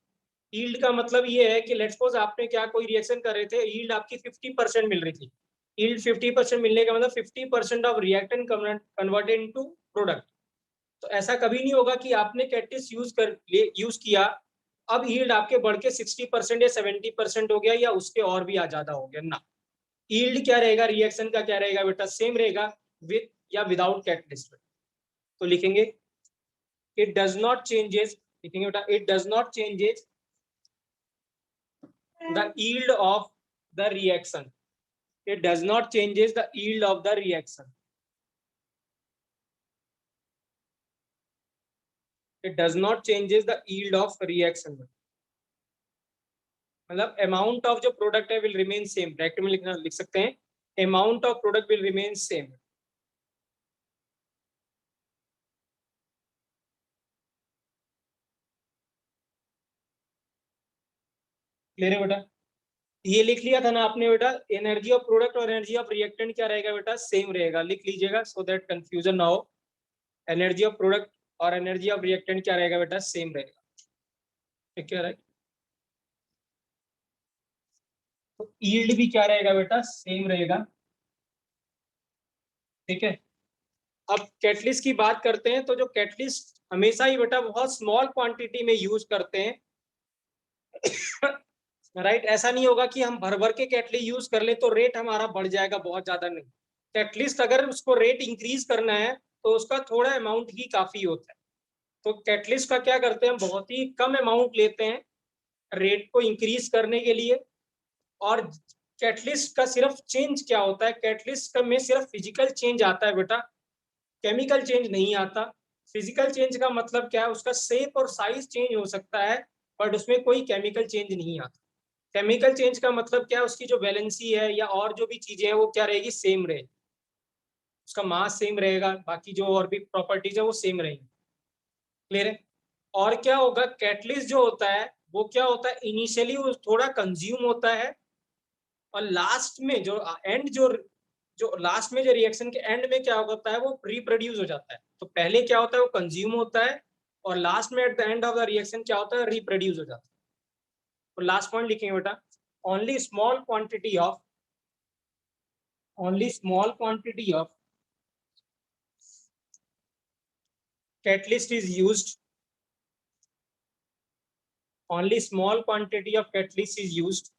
यील्ड का मतलब ये है कि लेट्स सपोज आपने क्या कोई रिएक्शन कर रहे थे, यील्ड आपकी 50% मिल रही थी, यील्ड 50% मिलने का मतलब 50% of reactant converted into product. तो ऐसा कभी नहीं होगा कि आपने कैटलिस्ट यूज किया अब यील्ड आपके बढ़ के 60% या 70% हो गया या उसके और भी ज्यादा हो गया ना। यील्ड क्या रहेगा, रिएक्शन का क्या रहेगा बेटा, सेम रहेगा विद या विदाउट कैटलिस्ट। तो लिखेंगे इट डज नॉट चेंजेस, लिखेंगे बेटा it does not changes the yield of the reaction, it does not changes the yield of the reaction, it does not changes the yield of reaction, मतलब amount of जो product है will remain same, bracket में लिखना लिख सकते हैं amount of product will remain same. Clear है बेटा, ये लिख लिया था ना आपने बेटा, एनर्जी ऑफ प्रोडक्ट और एनर्जी ऑफ रिएक्टेंट क्या रहेगा बेटा, सेम रहेगा, लिख लीजिएगा सो दैट कंफ्यूजन ना हो। एनर्जी ऑफ प्रोडक्ट और एनर्जी ऑफ रिएक्टेंट क्या रहेगा बेटा, सेम रहेगा, ठीक है राइट। तो यील्ड भी क्या रहेगा बेटा, सेम रहेगा, ठीक है। अब कैटलिस्ट की बात करते हैं, तो जो कैटलिस्ट हमेशा ही बेटा बहुत स्मॉल क्वांटिटी में यूज करते हैं राइट, ऐसा नहीं होगा कि हम भर भर के कैटलिस्ट यूज कर ले तो रेट हमारा बढ़ जाएगा, बहुत ज्यादा नहीं। कैटलिस्ट अगर उसको रेट इंक्रीज करना है तो उसका थोड़ा अमाउंट ही काफी होता है, तो कैटलिस्ट का क्या करते हैं, बहुत ही कम अमाउंट लेते हैं रेट को इंक्रीज करने के लिए। और कैटलिस्ट का सिर्फ चेंज क्या होता है, कैटलिस्ट का में सिर्फ फिजिकल चेंज आता है बेटा, केमिकल चेंज नहीं आता। फिजिकल चेंज का मतलब क्या है, उसका शेप और साइज चेंज हो सकता है बट उसमें कोई केमिकल चेंज नहीं आता। केमिकल चेंज का मतलब क्या है, उसकी जो वैलेंसी है या और जो भी चीजें हैं वो क्या रहेगी, सेम रहेगी, उसका मास सेम रहेगा, बाकी जो और भी प्रॉपर्टीज है वो सेम रहेगी। क्लियर है। और क्या होगा, कैटलिस्ट जो होता है वो क्या होता है, इनिशियली वो थोड़ा कंज्यूम होता है और लास्ट में जो एंड जो लास्ट में जो रिएक्शन के एंड में क्या होता है वो रिप्रोड्यूस हो जाता है। तो पहले क्या होता है, वो कंज्यूम होता है और लास्ट में at the end of the reaction क्या होता है, रिप्रोड्यूस हो जाता है। तो लास्ट पॉइंट लिखेंगे बेटा, only small quantity of catalyst is used, only small quantity of catalyst is used,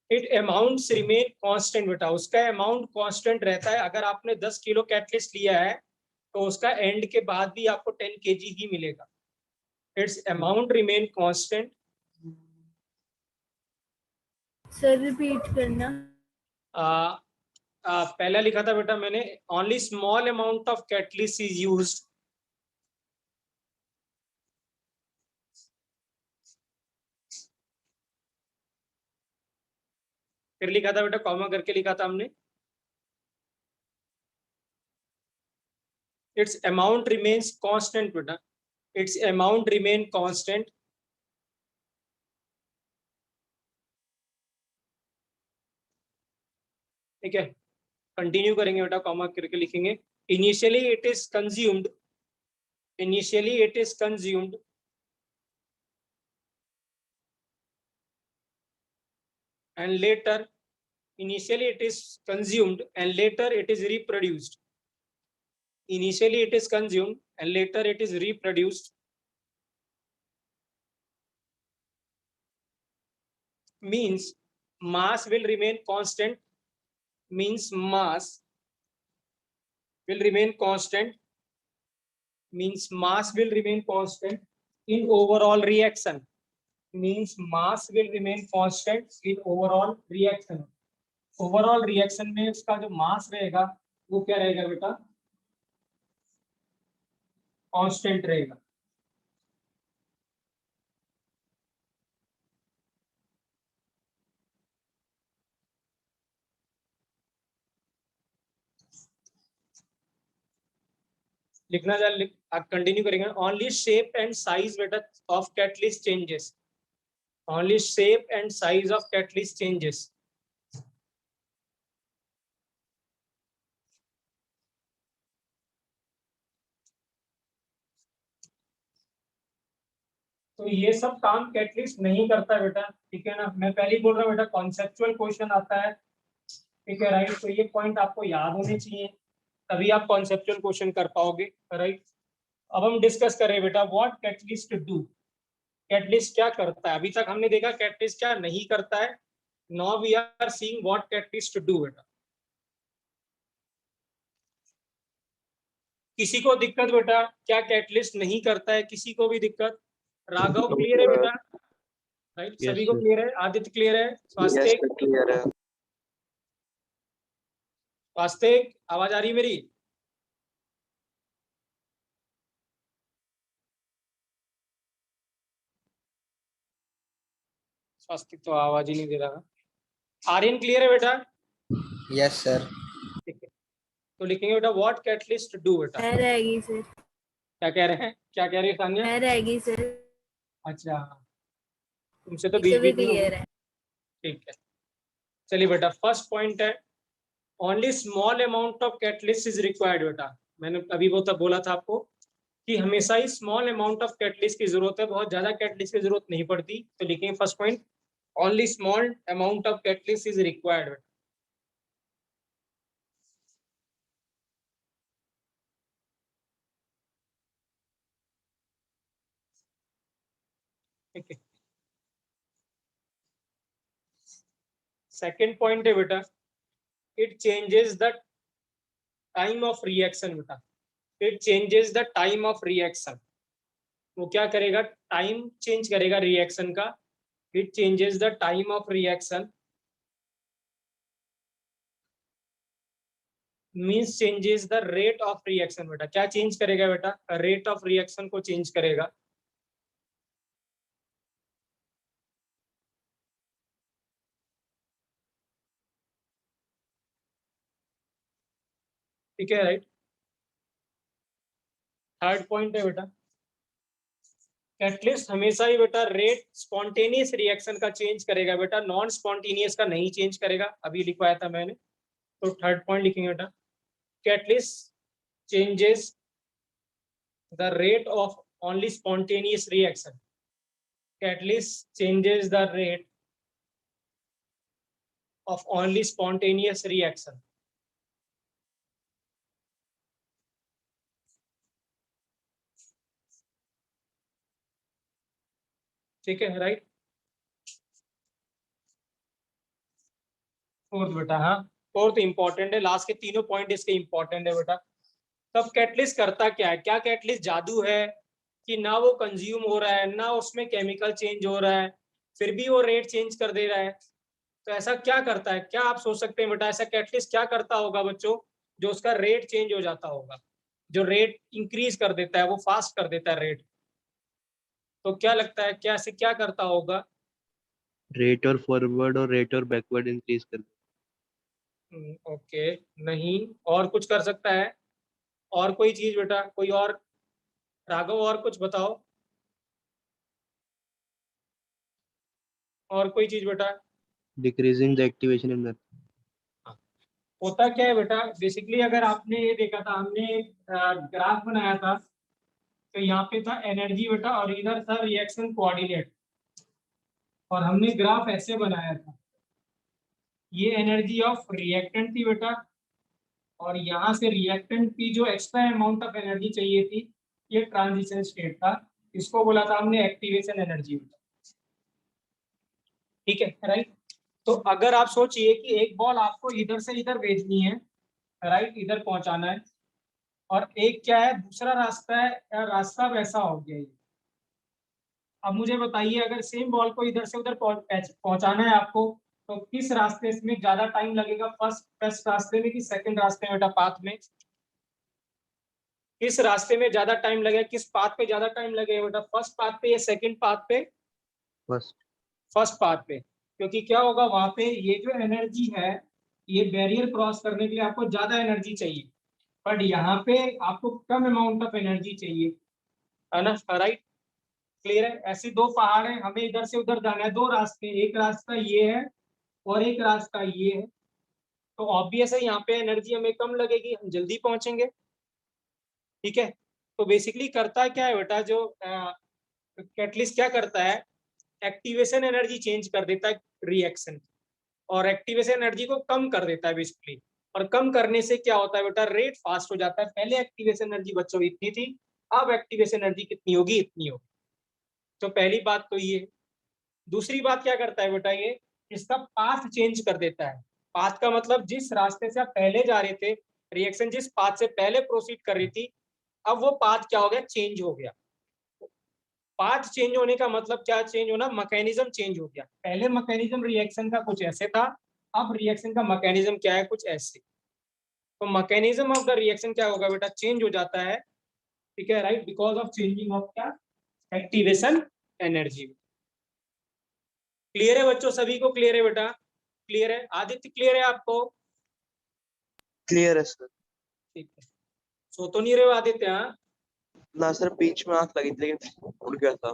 it amounts remain constant बेटा, उसका अमाउंट कांस्टेंट रहता है। अगर आपने 10 किलो कैटलिस्ट लिया है तो उसका एंड के बाद भी आपको 10 kg ही मिलेगा, it's amount remain constant. Sir repeat करना। पहला लिखा था बेटा मैंने, only small amount of catalyst is used, फिर लिखा था बेटा कॉमा करके लिखा था हमने, its amount remains constant बेटा, its amount remain constant, ठीक है। कंटिन्यू करेंगे बेटा, कॉमा करके लिखेंगे, initially it is consumed, initially it is consumed and later, initially it is consumed and later it is reproduced, initially it is consumed and later it is reproduced, means mass will remain constant, means mass will remain constant, means mass will remain constant in overall reaction, means mass will remain constant in overall reaction, overall reaction में उसका जो मास रहेगा वो क्या रहेगा बेटा, constant रहेगा। लिखना आप कंटिन्यू करेंगे, ओनली शेप एंड साइज बेटा of catalyst changes, only shape and size of catalyst changes, तो ये सब काम कैटलिस्ट नहीं करता है बेटा, ठीक है ना। मैं पहले ही बोल रहा हूँ बेटा, कॉन्सेप्चुअल क्वेश्चन आता है, ठीक है राइट, तो ये पॉइंट आपको याद होने चाहिए, तभी आप कॉन्सेप्चुअल क्वेश्चन कर पाओगे, राइट। अब हम डिस्कस करें बेटा व्हाट कैटलिस्ट डू, कैटलिस्ट क्या करता है। अभी तक हमने देखा कैटलिस्ट क्या नहीं करता है, now we are seeing what catalyst do बेटा। किसी को दिक्कत बेटा? क्या कैटलिस्ट नहीं करता है? किसी को भी दिक्कत? राघव क्लियर है बेटा? राइट, सभी को क्लियर है? आदित्य क्लियर है? स्वास्थ्य क्लियर है। स्वास्थ्य आवाज आ रही है मेरी? स्वास्थ्य तो आवाज ही नहीं दे रहा। आर्यन क्लियर है बेटा? Yes sir. ठीक है, तो लिखेंगे बेटा व्हाट कैटलिस्ट डू बेटा। है रहेगी सर। क्या कह रहे हैं? क्या कह रही है सान्या? है रहेगी सर। अच्छा, तुमसे तो इसे बीच भी बीच में क्लियर है। ठीक है, चलिए बेटा फर्स्ट पॉइंट है only small amount of catalyst is required बेटा। मैंने अभी वो तब बोला था आपको कि हमेशा ही स्मॉल अमाउंट ऑफ कैटलिस्ट की जरूरत है, बहुत ज्यादा कैटलिस्ट की जरूरत नहीं पड़ती। तो लिखेंगे first point only small amount of catalyst is required बेटा। ठीक है, सेकेंड पॉइंट है बेटा it changes the time of reaction बेटा। It changes the time of reaction. वो क्या करेगा? टाइम चेंज करेगा रिएक्शन का। It changes the time of reaction means changes the rate of reaction बेटा। क्या चेंज करेगा बेटा? रेट ऑफ रिएक्शन को चेंज करेगा। ठीक है, राइट। थर्ड पॉइंट है बेटा कैटलिस्ट हमेशा ही बेटा रेट स्पॉन्टेनियस रिएक्शन का चेंज करेगा बेटा, नॉन स्पॉन्टेनियस का नहीं चेंज करेगा। अभी लिखवाया था मैंने, तो थर्ड पॉइंट लिखेंगे बेटा catalyst changes the rate of only spontaneous reaction. catalyst changes the rate of only spontaneous reaction. ठीक है, राइट। फोर्थ बेटा, हाँ फोर्थ इंपॉर्टेंट है, लास्ट के तीनों पॉइंट इसके इंपॉर्टेंट है बेटा। तब कैटलिस्ट करता क्या है? क्या कैटलिस्ट जादू है कि ना वो कंज्यूम हो रहा है ना उसमें केमिकल चेंज हो रहा है, फिर भी वो रेट चेंज कर दे रहा है? तो ऐसा क्या करता है? क्या आप सोच सकते हैं बेटा ऐसा कैटलिस्ट क्या करता होगा बच्चों जो उसका रेट चेंज हो जाता होगा, जो रेट इंक्रीज कर देता है, वो फास्ट कर देता है रेट? तो क्या लगता है क्या ऐसे क्या करता होगा? रेट और फॉरवर्ड और रेट और बैकवर्ड इंक्रीज कर। ओके, नहीं और कुछ कर सकता है? और कोई चीज बेटा, कोई और? राघव और कुछ बताओ, और कोई चीज बेटा? Decreasing the activation in the. होता क्या है बेटा बेसिकली, अगर आपने ये देखा था, हमने ग्राफ बनाया था, तो यहाँ पे था एनर्जी बेटा और इधर था रिएक्शन कोऑर्डिनेट, और हमने ग्राफ ऐसे बनाया था। ये एनर्जी ऑफ रिएक्टेंट थी बेटा, और यहाँ से रिएक्टेंट की जो एक्स्ट्रा अमाउंट ऑफ एनर्जी चाहिए थी, ये ट्रांजिशन स्टेट था, इसको बोला था हमने एक्टिवेशन एनर्जी। ठीक है, राइट। तो अगर आप सोचिए कि एक बॉल आपको इधर से इधर भेजनी है, राइट, इधर पहुंचाना है, और एक क्या है दूसरा रास्ता है, रास्ता वैसा हो गया ये। अब मुझे बताइए अगर सेम बॉल को इधर से उधर पहुंचाना है आपको, तो किस रास्ते में ज्यादा टाइम लगेगा? फर्स्ट रास्ते में कि सेकंड रास्ते में बेटा, पाथ में? किस रास्ते में ज्यादा टाइम लगेगा, किस पाथ पे ज्यादा टाइम लगेगा बेटा? फर्स्ट पाथ पे या सेकंड पाथ पे? फर्स्ट। फर्स्ट पाथ पे, क्योंकि क्या होगा वहां पे ये जो एनर्जी है, ये बैरियर क्रॉस करने के लिए आपको ज्यादा एनर्जी चाहिए, बट यहाँ पे आपको कम अमाउंट ऑफ एनर्जी चाहिए, है ना, राइट। क्लियर है? ऐसे दो पहाड़ है, हमें इधर से उधर जाना है, दो रास्ते, एक रास्ता ये है और एक रास्ता ये है, तो ऑब्वियस है यहाँ पे एनर्जी हमें कम लगेगी, हम जल्दी पहुंचेंगे। ठीक है, तो बेसिकली करता क्या है बेटा, जो कैटलिस्ट क्या करता है, एक्टिवेशन एनर्जी चेंज कर देता है रिएक्शन, और एक्टिवेशन एनर्जी को कम कर देता है बेसिकली। और कम करने से क्या होता है बेटा, रेट फास्ट हो जाता है। पहले एक्टिवेशन एनर्जी बच्चों इतनी थी, अब एक्टिवेशन एनर्जी कितनी होगी? इतनी होगी। तो पहली बात तो ये। दूसरी बात क्या करता है बेटा, ये इसका पाथ चेंज कर देता है। पाथ का मतलब जिस रास्ते से आप पहले जा रहे थे, रिएक्शन जिस पाथ से पहले प्रोसीड कर रही थी, अब वो पाथ क्या हो गया, चेंज हो गया। पाथ चेंज होने का मतलब क्या चेंज होना, मैकेनिज्म चेंज हो गया। पहले मैकेनिज्म रिएक्शन का कुछ ऐसे था, अब रिएक्शन का मैकेनिज्म क्या है, कुछ ऐसे। तो मैकेनिज्म ऑफ द रिएक्शन क्या होगा बेटा, चेंज हो जाता है, ठीक है right, because of changing of क्या, एक्टिवेशन एनर्जी। क्लियर है बच्चों, सभी को क्लियर है बेटा, क्लियर है, आदित्य क्लियर है आपको? क्लियर है सर। ठीक है, सो तो नहीं रहे हो आदित्य? हाँ ना सर, बीच में आंख लगी थी लेकिन उड़ गया था।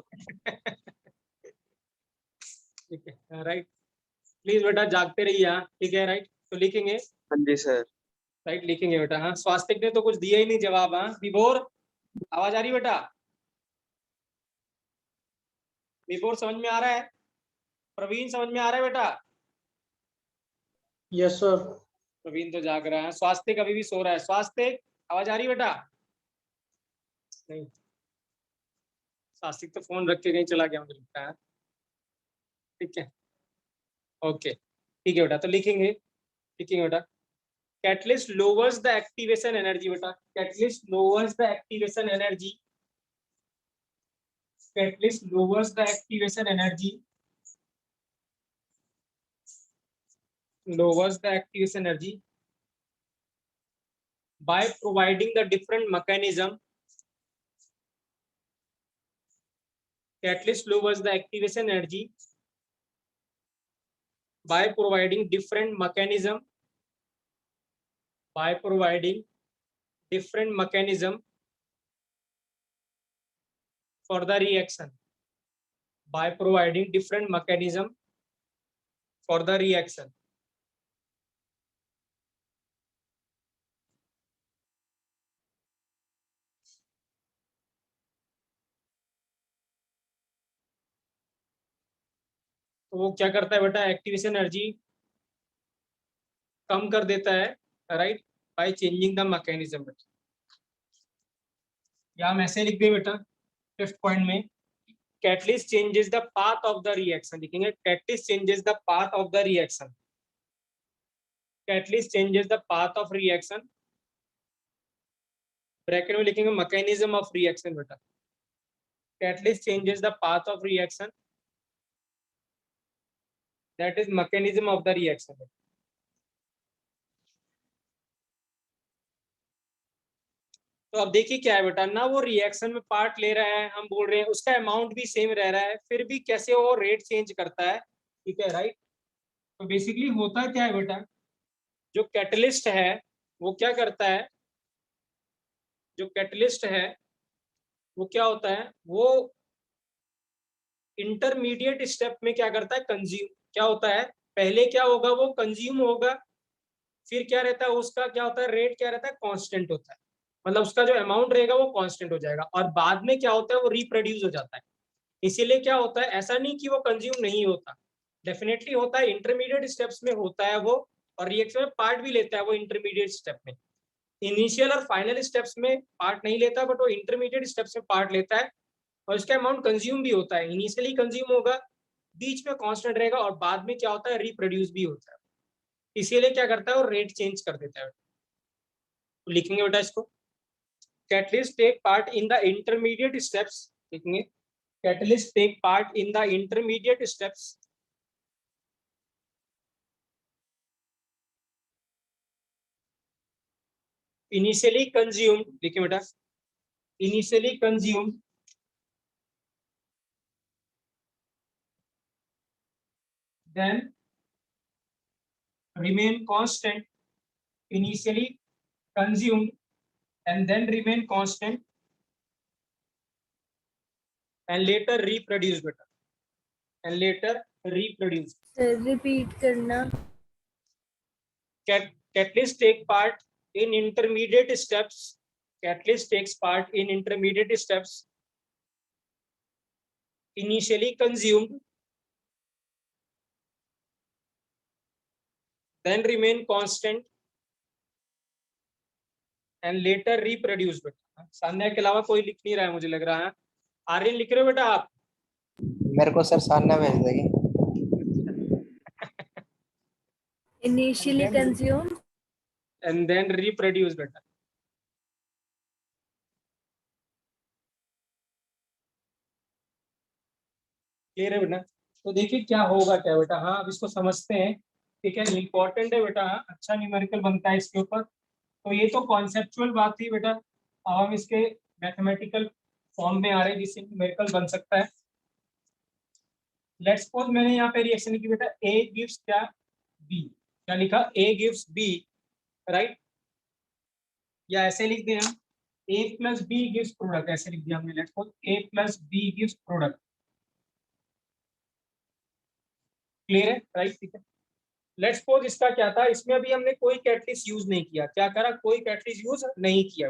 ठीक है राइट, प्लीज बेटा जागते रहिए, हाँ ठीक है राइट। तो लिखेंगे, हाँ जी सर। राइट लिखेंगे बेटा। हाँ स्वास्तिक ने तो कुछ दिया ही नहीं जवाब। हाँ विभोर, आवाज आ रही बेटा? विभोर समझ में आ रहा है? प्रवीण समझ में आ रहा है बेटा? Yes sir. प्रवीण तो जाग रहा है, स्वास्तिक अभी भी सो रहा है। स्वास्तिक आवाज आ रही बेटा? नहीं, स्वास्तिक तो फोन रख के कहीं चला गया मुझे लगता है। ठीक है, ओके ठीक है बेटा, तो लिखेंगे, लिखेंगे बेटा, catalyst lowers the activation energy बेटा, catalyst lowers the activation energy, catalyst lowers the activation energy, lowers the activation energy by providing the different mechanism, catalyst lowers the activation energy by providing different mechanism, by providing different mechanism for the reaction, by providing different mechanism for the reaction. तो वो क्या करता है बेटा, activation energy कम कर देता है, right, by changing the mechanism. या हम ऐसे लिख दे बेटा, फिफ्थ पॉइंट में, catalyst changes the path of the reaction, लिखेंगे catalyst changes the path of the reaction, catalyst changes the path of reaction, bracket में लिखेंगे मैकेनिज्म ऑफ रिएक्शन बेटा, catalyst changes the path of reaction, that is mechanism of the reaction. तो अब देखिए क्या है बेटा ना, वो रिएक्शन में पार्ट ले रहा है, हम बोल रहे हैं उसका अमाउंट भी सेम रह रहा है, फिर भी कैसे वो रेट चेंज करता है, ठीक है राइट। तो बेसिकली होता क्या है बेटा, जो कैटलिस्ट है वो क्या करता है, जो कैटलिस्ट है वो क्या होता है, वो इंटरमीडिएट स्टेप में क्या करता है, कंज्यूम, क्या होता है, पहले क्या होगा, वो कंज्यूम होगा, फिर क्या रहता है उसका, क्या होता है, रेट क्या रहता है, कांस्टेंट होता है, मतलब उसका जो अमाउंट रहेगा वो कांस्टेंट हो जाएगा, और बाद में क्या होता है, वो रिप्रोड्यूस हो जाता है। इसीलिए क्या होता है, ऐसा नहीं कि वो कंज्यूम नहीं होता, डेफिनेटली होता है, इंटरमीडिएट स्टेप्स में होता है वो, और रिएक्शन में पार्ट भी लेता है वो इंटरमीडिएट स्टेप में। इनिशियल और फाइनल स्टेप्स में पार्ट नहीं लेता, बट वो इंटरमीडिएट स्टेप्स में पार्ट लेता है, और इसका अमाउंट कंज्यूम भी होता है, इनिशियली कंज्यूम होगा, बीच में कांस्टेंट रहेगा, और बाद में क्या होता है, रिप्रोड्यूस भी होता है। इसीलिए क्या करता है, वो रेट चेंज कर देता है। तो लिखेंगे बेटा इसको, catalyst take part in the intermediate steps, लिखेंगे catalyst take part in the intermediate steps initially consumed, देखिए बेटा, initially consumed then remain constant, initially consumed and then remain constant and later reproduce बेटा, and later reproduce. रिपीट करना। Catalyst take part in intermediate steps, catalyst takes part in intermediate steps initially consumed then remain constant and later reproduce बेटा। सान्या के अलावा कोई लिख नहीं रहा है मुझे लग रहा है, आर्यन लिख रहे हो बेटा आप? मेरे को सर सान्या भेज देगी। Initially consumed and then reproduce बेटा, क्लियर है बेटा? तो देखिए क्या होगा क्या बेटा, हाँ अब इसको समझते हैं, ठीक है, इंपॉर्टेंट है बेटा, हाँ अच्छा न्यूमेरिकल बनता है इसके ऊपर। तो ये तो कॉन्सेप्चुअल बात थी बेटा, अब हम इसके मैथमेटिकल फॉर्म में आ रहे हैं जिससे न्यूमेरिकल बन सकता है। लेट्स सपोज मैंने यहाँ पे रिएक्शन लिखी बेटा, ए गिव्स क्या बी, क्या लिखा, ए गिव्स बी, राइट, या ऐसे लिख दें हम A plus B gives product, ऐसे लिख दिया हमने, let's suppose A plus B gives product. Clear है, राइट, ठीक है। लेट्स सपोज इसका क्या था, इसमें अभी हमने कोई कैटलिस्ट यूज नहीं किया, क्या करा, कोई कैटलिस्ट यूज नहीं किया।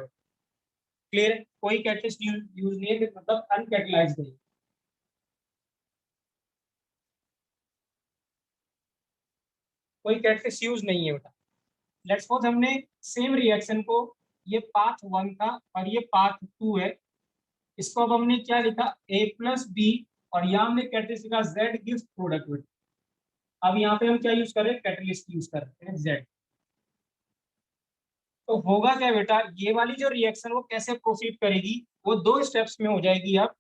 क्लियर है, कोई कैटलिस्ट यूज नहीं है, मतलब अनकैटलाइज्ड है, कोई कैटलिस्ट यूज नहीं है बेटा। लेट्स सपोज हमने सेम रिएक्शन को, ये पाथ 1 था और ये पाथ 2 है, इसको अब हमने क्या लिखा, ए प्लस बी, और यहाँ हमने कैटलिस्ट लिखा जेड गिव्स प्रोडक्ट। अब यहाँ पे हम क्या यूज कर रहे हैं, कैटलिस्ट यूज कर रहे हैं जेड। तो होगा क्या बेटा, ये वाली जो रिएक्शन वो कैसे प्रोसीड करेगी, वो 2 स्टेप्स में हो जाएगी। अब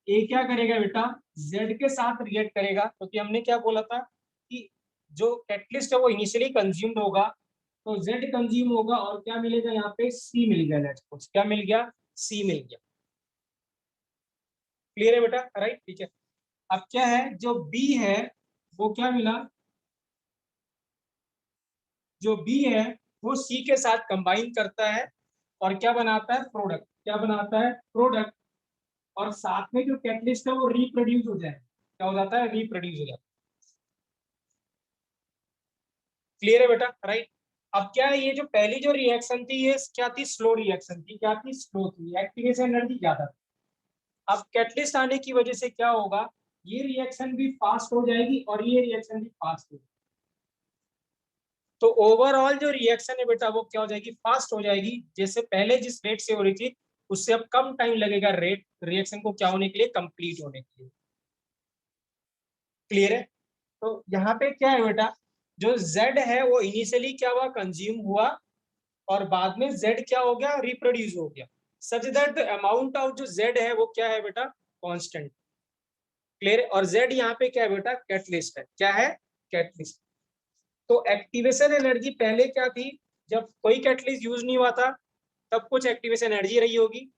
ए क्या करेगा बेटा, जेड के साथ रिएक्ट करेगा, क्योंकि हमने क्या बोला था कि जो कैटलिस्ट है वो इनिशियली कंज्यूम्ड होगा, तो जेड कंज्यूम होगा और क्या मिलेगा यहाँ पे, सी मिल गया। लेट्स सपोज क्या मिल गया, सी मिल गया। क्लियर है बेटा, राइट, ठीक है। अब क्या है, जो बी है वो क्या मिला, जो बी है वो सी के साथ कंबाइन करता है और क्या बनाता है, प्रोडक्ट, क्या बनाता है, प्रोडक्ट, और साथ में जो कैटलिस्ट है वो रिप्रोड्यूस हो जाए, क्या हो जाता है, रिप्रोड्यूस हो जाता है। क्लियर है बेटा, राइट। अब क्या है, ये जो पहली जो रिएक्शन थी ये क्या थी, स्लो रिएक्शन थी, क्या थी, स्लो थी, एक्टिवेशन एनर्जी ज्यादा थी। अब कैटलिस्ट आने की वजह से क्या होगा, ये रिएक्शन भी फास्ट हो जाएगी और ये रिएक्शन भी फास्ट हो जाएगी। तो ओवरऑल जो रिएक्शन है बेटा वो क्या हो जाएगी, फास्ट हो जाएगी, जैसे पहले जिस रेट से हो रही थी उससे अब कम टाइम लगेगा रेट रिएक्शन को क्या होने के लिए, कंप्लीट होने के लिए। क्लियर है। तो यहाँ पे क्या है बेटा, जो Z है वो इनिशियली क्या हुआ, कंज्यूम हुआ, और बाद में Z क्या हो गया, रिप्रोड्यूस हो गया, such that the amount of जो Z है वो क्या है बेटा, कांस्टेंट। क्लियर है। और Z यहाँ पे क्या है बेटा, कैटलिस्ट है, क्या है, कैटलिस्ट। तो एक्टिवेशन एनर्जी पहले क्या थी, जब कोई कैटलिस्ट यूज नहीं हुआ था तब कुछ एक्टिवेशन एनर्जी रही होगी,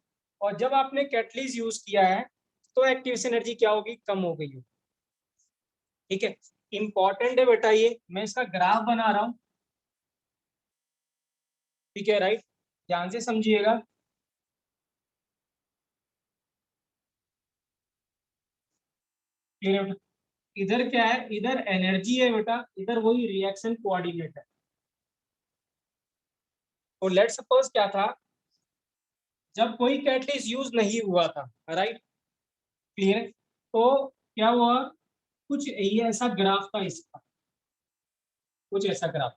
और जब आपने कैटलिस्ट यूज किया है तो एक्टिवेशन एनर्जी क्या होगी, कम हो गई होगी। ठीक है, इंपॉर्टेंट है बेटा, ये मैं इसका ग्राफ बना रहा हूं, ठीक है, राइट, ध्यान से समझिएगा। क्लियर है बेटा? इधर क्या है, इधर एनर्जी है बेटा, इधर वही रिएक्शन कोऑर्डिनेट है। तो लेट्स सपोज क्या था, जब कोई कैटलिस्ट यूज नहीं हुआ था, राइट, क्लियर है, तो क्या हुआ, कुछ ये ऐसा ग्राफ था इसका, कुछ ऐसा ग्राफ।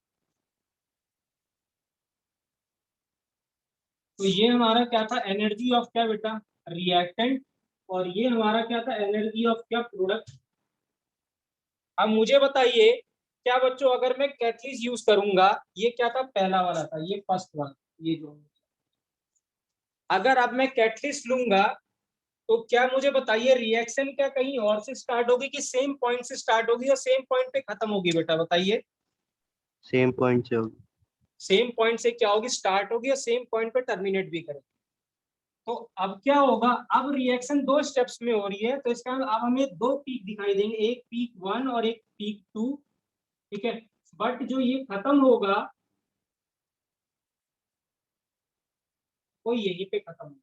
तो ये हमारा क्या था, एनर्जी ऑफ क्या बेटा, रिएक्टेंट, और ये हमारा क्या था, एनर्जी ऑफ क्या, प्रोडक्ट। अब मुझे बताइए क्या बच्चों, अगर मैं कैटलिस्ट यूज करूंगा, ये क्या था, पहला वाला था, ये फर्स्ट वाला, ये जो, अगर अब मैं कैटलिस्ट लूंगा तो क्या मुझे बताइए, रिएक्शन क्या कहीं और से स्टार्ट होगी कि सेम पॉइंट से स्टार्ट होगी और सेम पॉइंट पे खत्म होगी बेटा, बताइए। सेम पॉइंट से होगी। सेम पॉइंट से क्या होगी, स्टार्ट होगी और सेम पॉइंट पे टर्मिनेट भी करेगी। तो अब क्या होगा, अब रिएक्शन 2 स्टेप्स में हो रही है, तो इसका मतलब अब हमें 2 पीक दिखाई देंगे, एक पीक 1 और एक पीक 2, ठीक है। बट जो ये खत्म होगा वो यहीं पे खत्म होगा।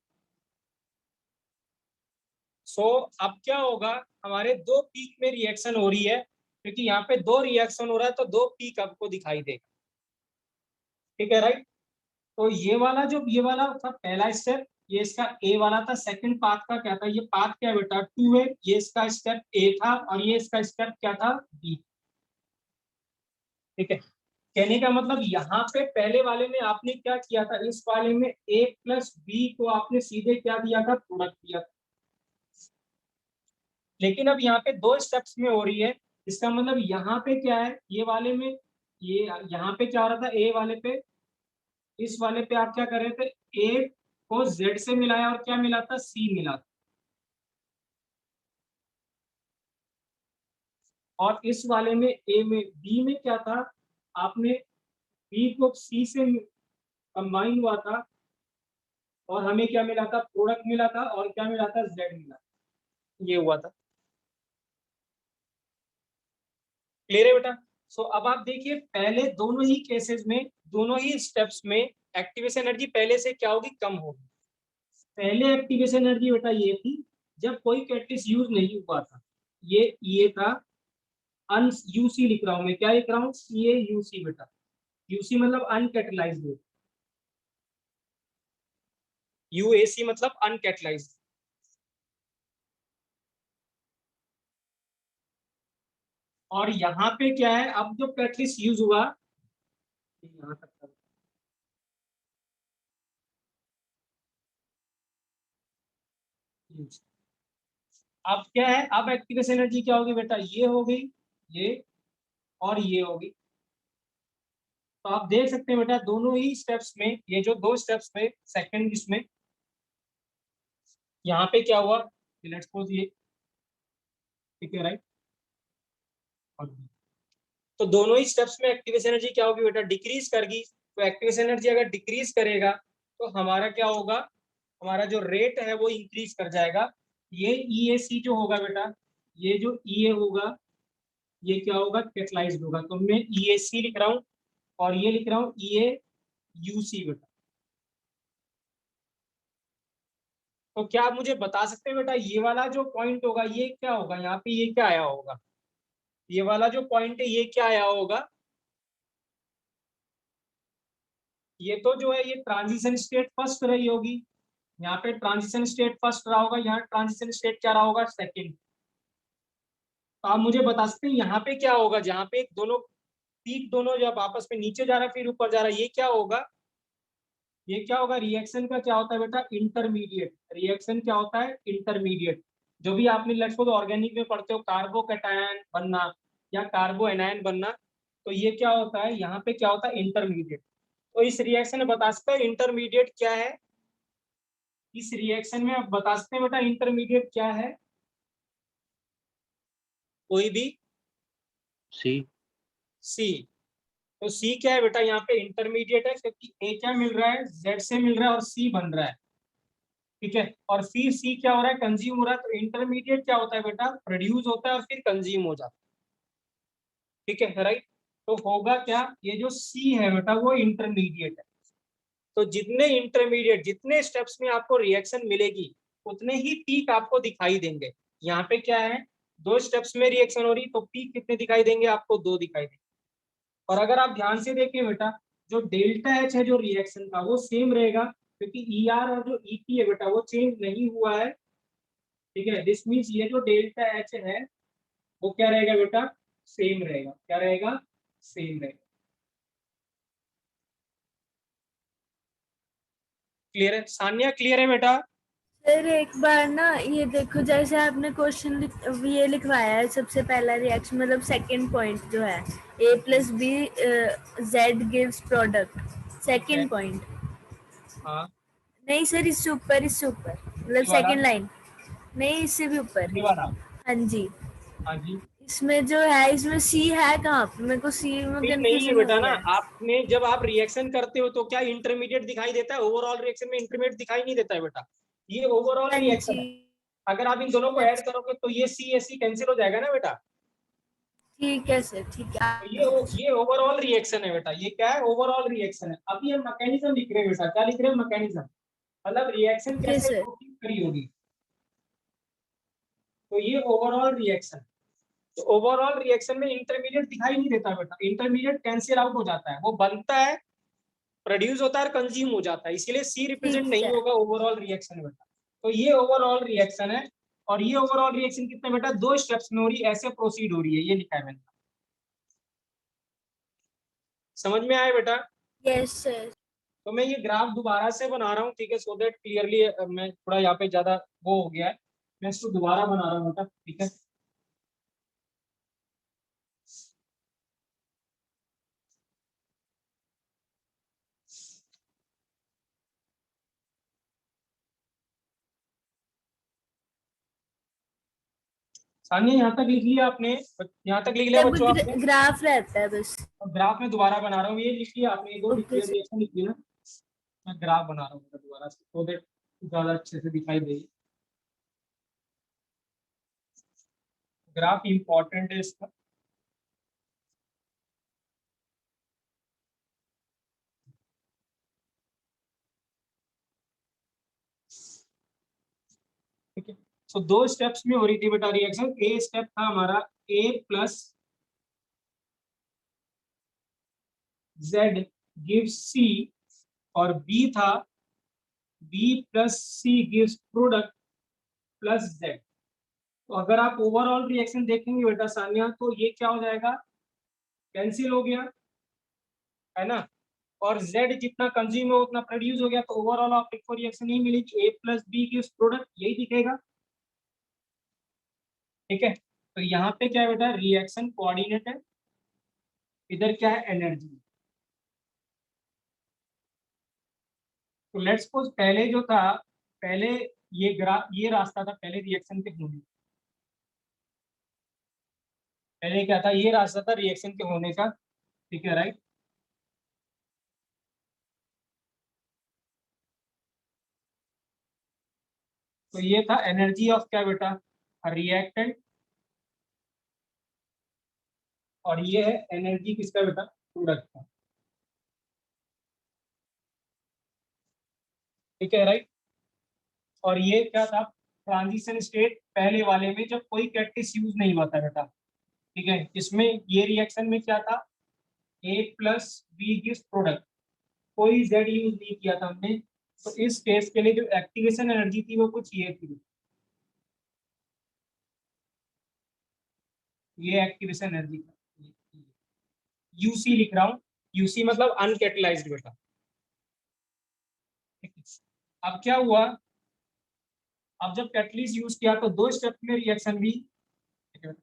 सो अब क्या होगा, हमारे 2 पीक में रिएक्शन हो रही है, क्योंकि यहाँ पे 2 रिएक्शन हो रहा है तो 2 पीक आपको दिखाई देगा, ठीक है, राइट। तो ये वाला जो, ये वाला था पहला स्टेप, ये इसका ए वाला था। सेकंड पाथ का क्या था, ये पाथ क्या बेटा, 2 है, ये इसका स्टेप ए था और ये इसका स्टेप क्या था, बी, ठीक है। कहने का मतलब यहाँ पे पहले वाले में आपने क्या किया था, इस वाले में ए प्लस बी को आपने सीधे क्या दिया था, प्रोडक्ट दिया था। लेकिन अब यहाँ पे 2 स्टेप्स में हो रही है, इसका मतलब यहाँ पे क्या है, ये वाले में, ये यहाँ पे क्या हो रहा था, ए वाले पे, इस वाले पे आप क्या कर रहे थे, ए को जेड से मिलाया और क्या मिला था, सी मिला था। और इस वाले में ए में बी में क्या था, आपने बी को सी से कंबाइन हुआ था और हमें क्या मिला था, प्रोडक्ट मिला था और क्या मिला था, जेड मिला, ये हुआ था। क्लियर है बेटा? सो अब आप देखिए पहले दोनों ही केसेस में, दोनों ही स्टेप्स में एक्टिवेशन एनर्जी पहले से क्या होगी, कम होगी। पहले एक्टिवेशन एनर्जी बेटा ये थी जब कोई कैटलिस्ट यूज नहीं हुआ था, ये था अन यूसी लिख रहा हूं मैं, क्या लिख रहा हूँ, ये यूसी बेटा, यूसी मतलब अनकैटलाइज्ड, यूएसी मतलब अनकैटलाइज्ड। और यहाँ पे क्या है, अब जो कैटलिस्ट यूज हुआ, यहाँ तक था। अब क्या है, अब एक्टिवेशन एनर्जी क्या होगी बेटा, ये हो गई, ये और ये होगी। तो आप देख सकते हैं बेटा दोनों ही स्टेप्स में, ये जो दो स्टेप्स में सेकंड इसमें, यहाँ पे क्या हुआ, लेट्स सपोज ये, ठीक है राइट। तो दोनों ही स्टेप्स में एक्टिवेशन एनर्जी क्या होगी बेटा, डिक्रीज करगी। तो एक्टिवेशन एनर्जी अगर डिक्रीज करेगा तो हमारा क्या होगा, हमारा जो रेट है वो इंक्रीज कर जाएगा। ये ईएसी जो होगा बेटा, ये जो ईए होगा ये क्या होगा, कैटलाइज्ड होगा। तो मैं ईएसी लिख रहा हूँ और ये लिख रहा हूँ ईए यूसी बेटा। तो क्या आप मुझे बता सकते हैं बेटा ये वाला जो पॉइंट होगा ये क्या होगा, यहाँ पे ये क्या आया होगा, ये वाला जो पॉइंट है ये क्या आया होगा, ये तो जो है ये ट्रांजिशन स्टेट फर्स्ट रही होगी, यहाँ पे ट्रांजिशन स्टेट फर्स्ट रहा होगा, यहाँ ट्रांजिशन स्टेट क्या रहा होगा, सेकंड। तो आप मुझे बता सकते हैं यहाँ पे क्या होगा, जहाँ पे दोनों पीक दोनों जब आपस में नीचे जा रहा है फिर ऊपर जा रहा है, ये क्या होगा, ये क्या होगा, रिएक्शन का क्या होता है बेटा, इंटरमीडिएट। रिएक्शन क्या होता है, इंटरमीडिएट। जो भी आपने लेट्स सपोज ऑर्गेनिक में पढ़ते हो कार्बोकैटायन बनना या कार्बो एनायन बनना, तो ये क्या होता है, यहाँ पे क्या होता है, इंटरमीडिएट। तो इस रिएक्शन में बता सकते हैं इंटरमीडिएट क्या है, इस रिएक्शन में आप बता सकते हैं बेटा इंटरमीडिएट क्या है, कोई भी, सी। सी। तो सी क्या है बेटा, यहाँ पे इंटरमीडिएट है क्योंकि ए क्या मिल रहा है, जेड से मिल रहा है और सी बन रहा है, ठीक है। और फिर सी क्या हो रहा है, कंज्यूम हो रहा है। तो इंटरमीडिएट क्या होता है बेटा, प्रोड्यूस होता है और फिर कंज्यूम हो जाता है, ठीक है राइट। तो होगा क्या, ये जो सी है बेटा वो इंटरमीडिएट है। तो जितने इंटरमीडिएट, जितने स्टेप्स में आपको रिएक्शन मिलेगी उतने ही पीक आपको दिखाई देंगे। यहाँ पे क्या है, दो स्टेप्स में रिएक्शन हो रही, तो पीक कितने दिखाई देंगे आपको, दो दिखाई देंगे। और अगर आप ध्यान से देखें बेटा, जो डेल्टा एच है जो रिएक्शन का वो सेम रहेगा, क्योंकि ई आर और जो ई पी है बेटा वो चेंज नहीं हुआ है, ठीक है। दिस मीन्स ये जो डेल्टा एच है वो क्या रहेगा बेटा, सेम रहेगा, क्या रहेगा, सेम रहेगा। क्लियर है सान्या, क्लियर है बेटा? सर एक बार ना ये देखो, जैसे आपने क्वेश्चन ये लिखवाया है, सबसे पहला रिएक्शन मतलब सेकंड पॉइंट जो है, A plus B Z gives product, second point. हाँ, नहीं सर, इससे ऊपर, इससे ऊपर मतलब ये वाला, सेकंड लाइन, नहीं इससे भी ऊपर। ये वाला, हाँ जी। हाँ जी। इसमें जो है, इसमें सी है कहाँ पे, मेरे को सी में नहीं नहीं है कंफ्यूजन हो बेटा ना, गया है। आपने जब आप रिएक्शन करते हो तो क्या इंटरमीडिएट दिखाई देता है, ओवरऑल रिएक्शन में इंटरमीडिएट दिखाई नहीं देता है बेटा, ये ओवरऑल हाँ रिएक्शन जी। है। अगर आप इन दोनों को ऐड अच्छा, करोगे तो ये सी एस सी कैंसिल हो जाएगा ना बेटा। ठीक है सर, ठीक है। तो ये ओवरऑल रिएक्शन है बेटा, ये क्या है, ओवरऑल रिएक्शन है। अभी हम मैकेनिज्म लिख रहे हैं बेटा, क्या लिख रहे हैं, मैकेनिज्म, मतलब रिएक्शन ओके कैसे सर। प्रोसीड करी होगी। तो ये ओवरऑल रिएक्शन, तो ओवरऑल रिएक्शन में इंटरमीडिएट दिखाई नहीं देता बेटा, इंटरमीडिएट कैंसिल आउट हो जाता है, वो बनता है, प्रोड्यूस होता है और कंज्यूम हो जाता है, इसलिए सी रिप्रेजेंट ठीक नहीं है। होगा ओवरऑल रिएक्शन में बेटा। तो ये ओवरऑल रिएक्शन है। और ये ओवरऑल रिएक्शन कितना बेटा, दो स्टेप्स में हो रही है, ऐसे प्रोसीड हो रही है, ये लिखा है मैंने। समझ में आया बेटा? Yes sir. तो मैं ये ग्राफ दोबारा से बना रहा हूँ, ठीक है, सो दैट क्लियरली, मैं थोड़ा यहाँ पे ज्यादा वो हो गया है, मैं इसको दोबारा बना रहा हूँ बेटा, ठीक है। सानिया यहाँ तक लिख लिया आपने, यहाँ तक लिख लिया जब बच्चों आपने? ग्राफ रहता है बस। ग्राफ में दोबारा बना रहा हूँ, ये लिख लिया आपने, ये दो लिख ओके लिया, सर। रिएक्शन लिख लिया ना, मैं ग्राफ बना रहा हूँ दोबारा से, तो दैट ज्यादा अच्छे से दिखाई देगी। ग्राफ इंपॉर्टेंट है इसका। ठीक है, सो दो स्टेप्स में हो रही थी बेटा रिएक्शन। ए स्टेप था हमारा ए प्लस जेड गिव्स सी, और बी था बी प्लस सी गिव्स प्रोडक्ट प्लस जेड। तो अगर आप ओवरऑल रिएक्शन देखेंगे बेटा सानिया, तो ये क्या हो जाएगा, कैंसिल हो गया, है ना, और Z जितना कंज्यूम हो उतना प्रोड्यूस हो गया, तो ओवरऑल आपको रिएक्शन नहीं मिलेगी, A plus B gives product, यही दिखेगा। ठीक है, तो यहाँ पे क्या है बेटा, रिएक्शन कोऑर्डिनेट है, इधर क्या है, एनर्जी। तो लेट्स सपोज पहले जो था, पहले ये रास्ता था पहले रिएक्शन के होने, पहले क्या था, ये रास्ता था रिएक्शन के होने का। ठीक है, राइट। तो ये था एनर्जी ऑफ क्या बेटा, रिएक्टेंट, और ये है एनर्जी किसका बेटा, प्रोडक्ट का। ठीक है, राइट। और ये क्या था, ट्रांजिशन स्टेट पहले वाले में, जब कोई कैटलिस्ट यूज नहीं हुआ था बेटा। ठीक है, इसमें ये रिएक्शन में क्या था, ए प्लस बी गिव्स प्रोडक्ट, कोई जेड यूज नहीं किया था हमने। तो इस केस के लिए जो एक्टिवेशन एनर्जी थी वो कुछ ये थी, ये एक्टिवेशन एनर्जी था, यूसी लिख रहा हूँ, यूसी मतलब अनकैटलाइज्ड बेटा। ठीक है? अब क्या हुआ, अब जब कैटलिस्ट यूज किया तो दो स्टेप में रिएक्शन भी। ठीक है?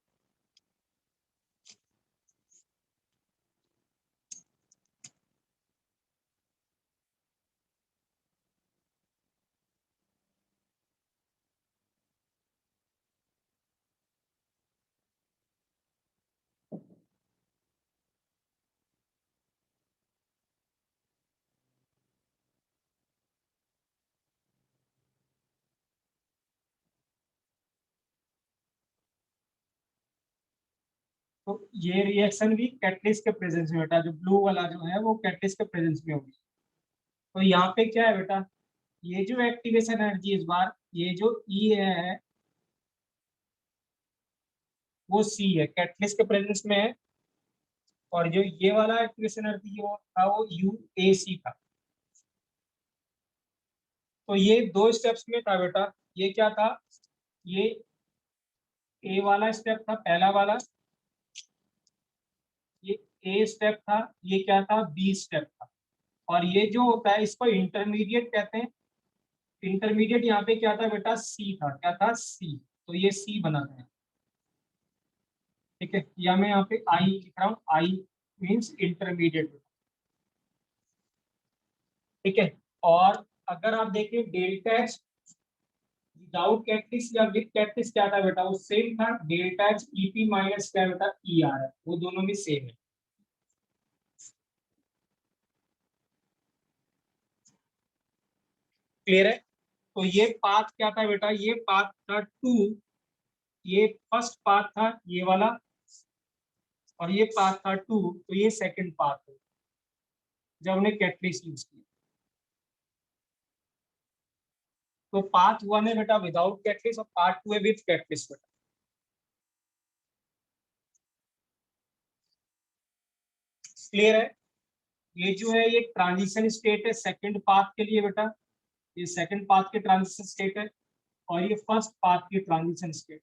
तो ये रिएक्शन भी कैटलिस्ट के प्रेजेंस में बेटा, जो ब्लू वाला जो है वो कैटलिस्ट के प्रेजेंस में होगी। तो यहाँ पे क्या है बेटा, ये जो एक्टिवेशन एनर्जी इस बार, ये जो ई है वो सी है, कैटलिस्ट के प्रेजेंस में है, और जो ये वाला एक्टिवेशन एनर्जी वो था वो यू ए सी था। तो ये दो स्टेप्स में था बेटा, ये क्या था, ये ए वाला स्टेप था पहला वाला, ये ए स्टेप था, ये क्या था, बी स्टेप था, और ये जो होता है इसको इंटरमीडिएट कहते हैं। इंटरमीडिएट यहाँ पे क्या था बेटा, सी था, क्या था, सी, तो ये सी बना था। ठीक है, या मैं यहाँ पे आई लिख रहा हूँ, आई मीन्स इंटरमीडिएट। ठीक है, और अगर आप देखें डेल्टा एच विदाउट कैटलिस्ट या विद कैटलिस्ट क्या था बेटा, वो सेम था, डेल्टा एच ईपी माइनस क्या बेटा, ई आर है, वो दोनों में सेम है। क्लियर है, तो ये पाथ क्या था बेटा, ये पाथ था टू, ये फर्स्ट पाथ था ये वाला, और ये पाथ था टू, तो ये सेकंड पाथ है जब हमने कैटलिस्ट यूज किया। तो पाथ वन है बेटा विदाउट कैटलिस्ट, और पार्ट टू है विद कैटलिस्ट बेटा। क्लियर है, ये जो है ये ट्रांजिशन स्टेट है सेकंड पाथ के लिए बेटा, ये सेकंड पाथ के ट्रांजिशन स्टेट है, और ये फर्स्ट पाथ की ट्रांजिशन स्टेट।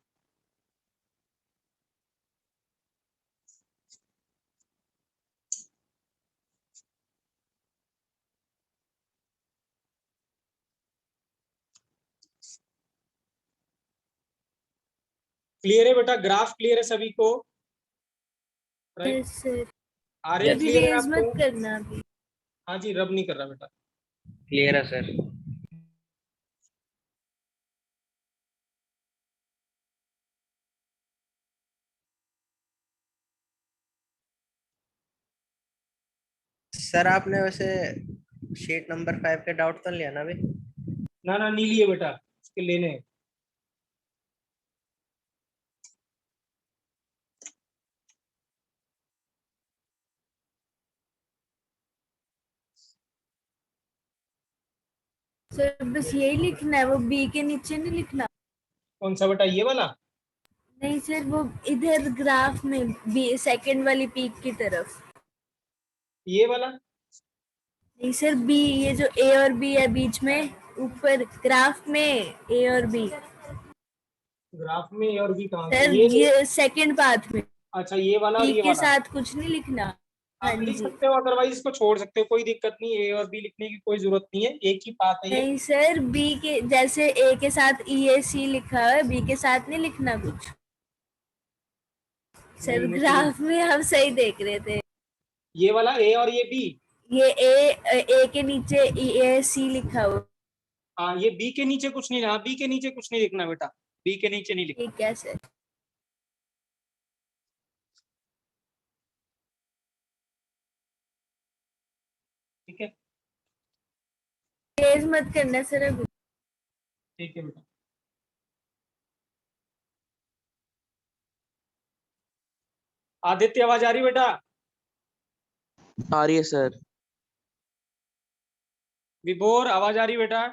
क्लियर है बेटा, ग्राफ क्लियर है सभी को, राइट? Yes sir. आर्या अभी क्लियर है रेज मत आपको? करना अभी। हाँ जी, रब नहीं कर रहा बेटा। क्लियर है सर। सर आपने वैसे शीट नंबर 5 के डाउट तो लिया ना अभी? ना ना नहीं लिए बेटा, उसके लेने हैं। सर बस यही लिखना है, वो बी के नीचे नहीं लिखना। कौन सा बेटा, ये वाला? नहीं सर, वो इधर ग्राफ में बी सेकंड वाली पीक की तरफ। ये वाला? नहीं सर, बी, ये जो ए और बी है बीच में, ऊपर ग्राफ में ए और बी। ग्राफ में और भी कहाँ पे? सर ये ये सेकंड पाथ में अच्छा, ये वाला और बी ये के वाला साथ कुछ नहीं लिखना। हाँ आप लिख जी। सकते हो, अदरवाइज इसको छोड़ सकते हो, कोई दिक्कत नहीं। ए और बी लिखने की कोई जरूरत नहीं है, एक ही बात है ये। नहीं सर, बी के जैसे ए के साथ ई ए सी लिखा है, बी के साथ नहीं लिखना कुछ। सर नहीं, ग्राफ में हम सही देख रहे थे। ये वाला ए और ये बी। ये ए के नीचे ई ए सी लिखा हुआ। हाँ, ये बी के नीचे कुछ नहीं, हाँ बी के नीचे कुछ नहीं लिखना बेटा, बी के नीचे नहीं लिखना। ठीक है सर। ठीक है, तेज मत करना सर अभी। ठीक है बेटा। आदित्य, आवाज आ रही बेटा? आ रही है सर। विभोर, आवाज आ रही बेटा?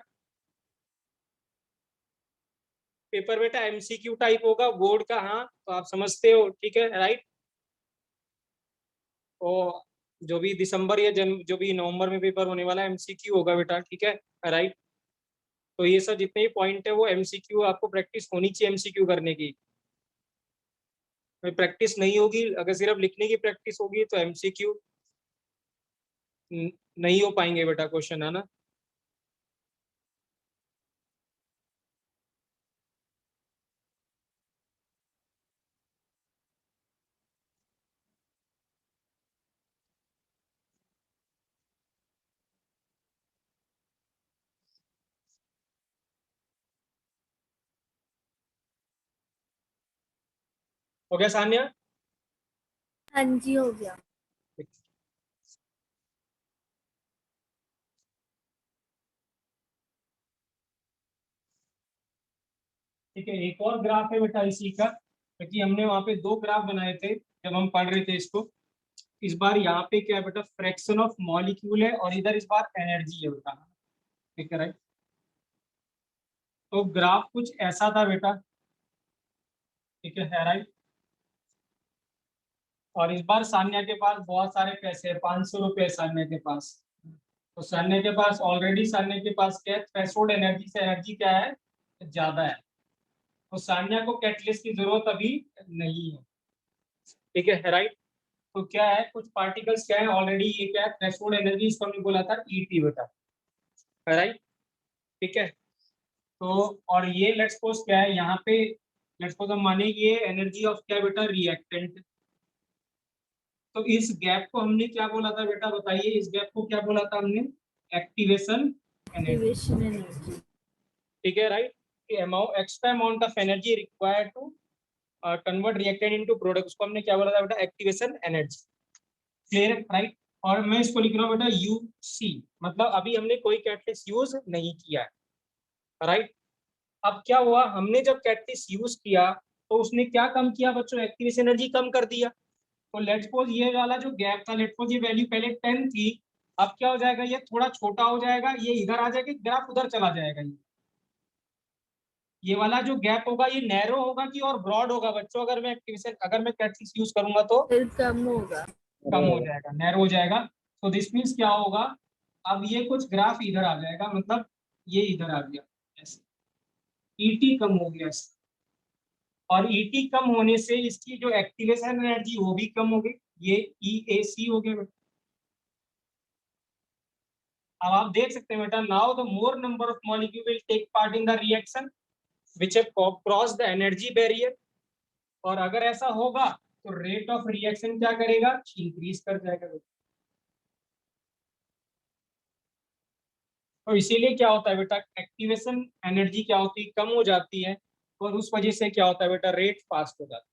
पेपर बेटा एमसीक्यू टाइप होगा बोर्ड का, हाँ तो आप समझते हो, ठीक है राइट। और जो भी दिसंबर या जो भी नवंबर में पेपर होने वाला है एमसीक्यू होगा बेटा, ठीक है राइट। तो ये सब जितने भी पॉइंट है वो एमसीक्यू, आपको प्रैक्टिस होनी चाहिए एमसीक्यू करने की। प्रैक्टिस नहीं होगी, अगर सिर्फ लिखने की प्रैक्टिस होगी तो एमसीक्यू नहीं हो पाएंगे बेटा क्वेश्चन, है ना। हो गया सान्या? हाँ जी हो गया। ठीक है, एक और ग्राफ है बेटा इसी का, क्योंकि हमने वहां पे दो ग्राफ बनाए थे जब हम पढ़ रहे थे इसको। इस बार यहाँ पे क्या है बेटा, फ्रैक्शन ऑफ मॉलिक्यूल है, और इधर इस बार एनर्जी है बेटा, ठीक है राइट। तो ग्राफ कुछ ऐसा था बेटा, ठीक है राइट। और इस बार सान्या के पास बहुत सारे पैसे हैं, 500 रुपए सान्या के पास। तो सान्या के पास ऑलरेडी, सान्या के पास क्या है, थ्रेशोल्ड एनर्जी से एनर्जी क्या है, ज्यादा है। तो सान्या को कैटलिस्ट की जरूरत अभी नहीं है, ठीक है राइट। तो क्या है, कुछ पार्टिकल्स क्या है ऑलरेडी, ये क्या है, थ्रेशोल्ड एनर्जी, इसको हमने बोला था ईटी बेटा, राइट, ठीक है। तो और ये लेट्स सपोज क्या है यहाँ पे, लेट्स सपोज हम माने ये एनर्जी ऑफ क्या बेटा, रिएक्टेंट। तो इस गैप को हमने क्या बोला था बेटा, बताइए, इस गैप को क्या बोला था हमने, एक्टिवेशन एनर्जी, एक्टिवेशन एनर्जी। ठीक है right. Extra amount of energy required to convert reactant into product, उसको हमने क्या बोला था बेटा, एक्टिवेशन एनर्जी, क्लियर राइट। और मैं इसको लिख रहा हूँ बेटा यू सी, मतलब अभी हमने कोई कैटलिस्ट यूज नहीं किया है, राइट। अब क्या हुआ, हमने जब कैटलिस्ट यूज किया तो उसने क्या कम किया बच्चों, एक्टिवेशन एनर्जी कम कर दिया। तो लेट्स सपोज ये वाला जो गैप था, लेट्स सपोज ये वैल्यू पहले 10 थी, अब क्या हो जाएगा, ये थोड़ा छोटा हो जाएगा, ये इधर आ जाएगा, ग्राफ उधर चला जाएगा। ये वाला जो गैप होगा ये नैरो होगा कि और ब्रॉड होगा बच्चों, अगर मैं एक्टिवेशन, अगर मैं कैटलिस्ट यूज करूंगा तो फिर कम होगा। कम हो जाएगा, नैरो हो जाएगा। तो दिस मीन्स क्या होगा, अब ये कुछ ग्राफ इधर आ जाएगा, मतलब ये इधर आ गया ऐसे, ईटी कम हो गया ऐसे। और ईटी कम होने से इसकी जो एक्टिवेशन एनर्जी वो भी कम हो गई, ये ईएसी हो गया बेटा। अब आप देख सकते हैं बेटा, now the more number of molecule will take part in the reaction which have cross the energy barrier. और अगर ऐसा होगा तो रेट ऑफ रिएक्शन क्या करेगा, इंक्रीज कर जाएगा। तो इसीलिए क्या होता है बेटा, एक्टिवेशन एनर्जी क्या होती है, कम हो जाती है, और उस वजह से क्या होता है बेटा, रेट फास्ट हो जाता है।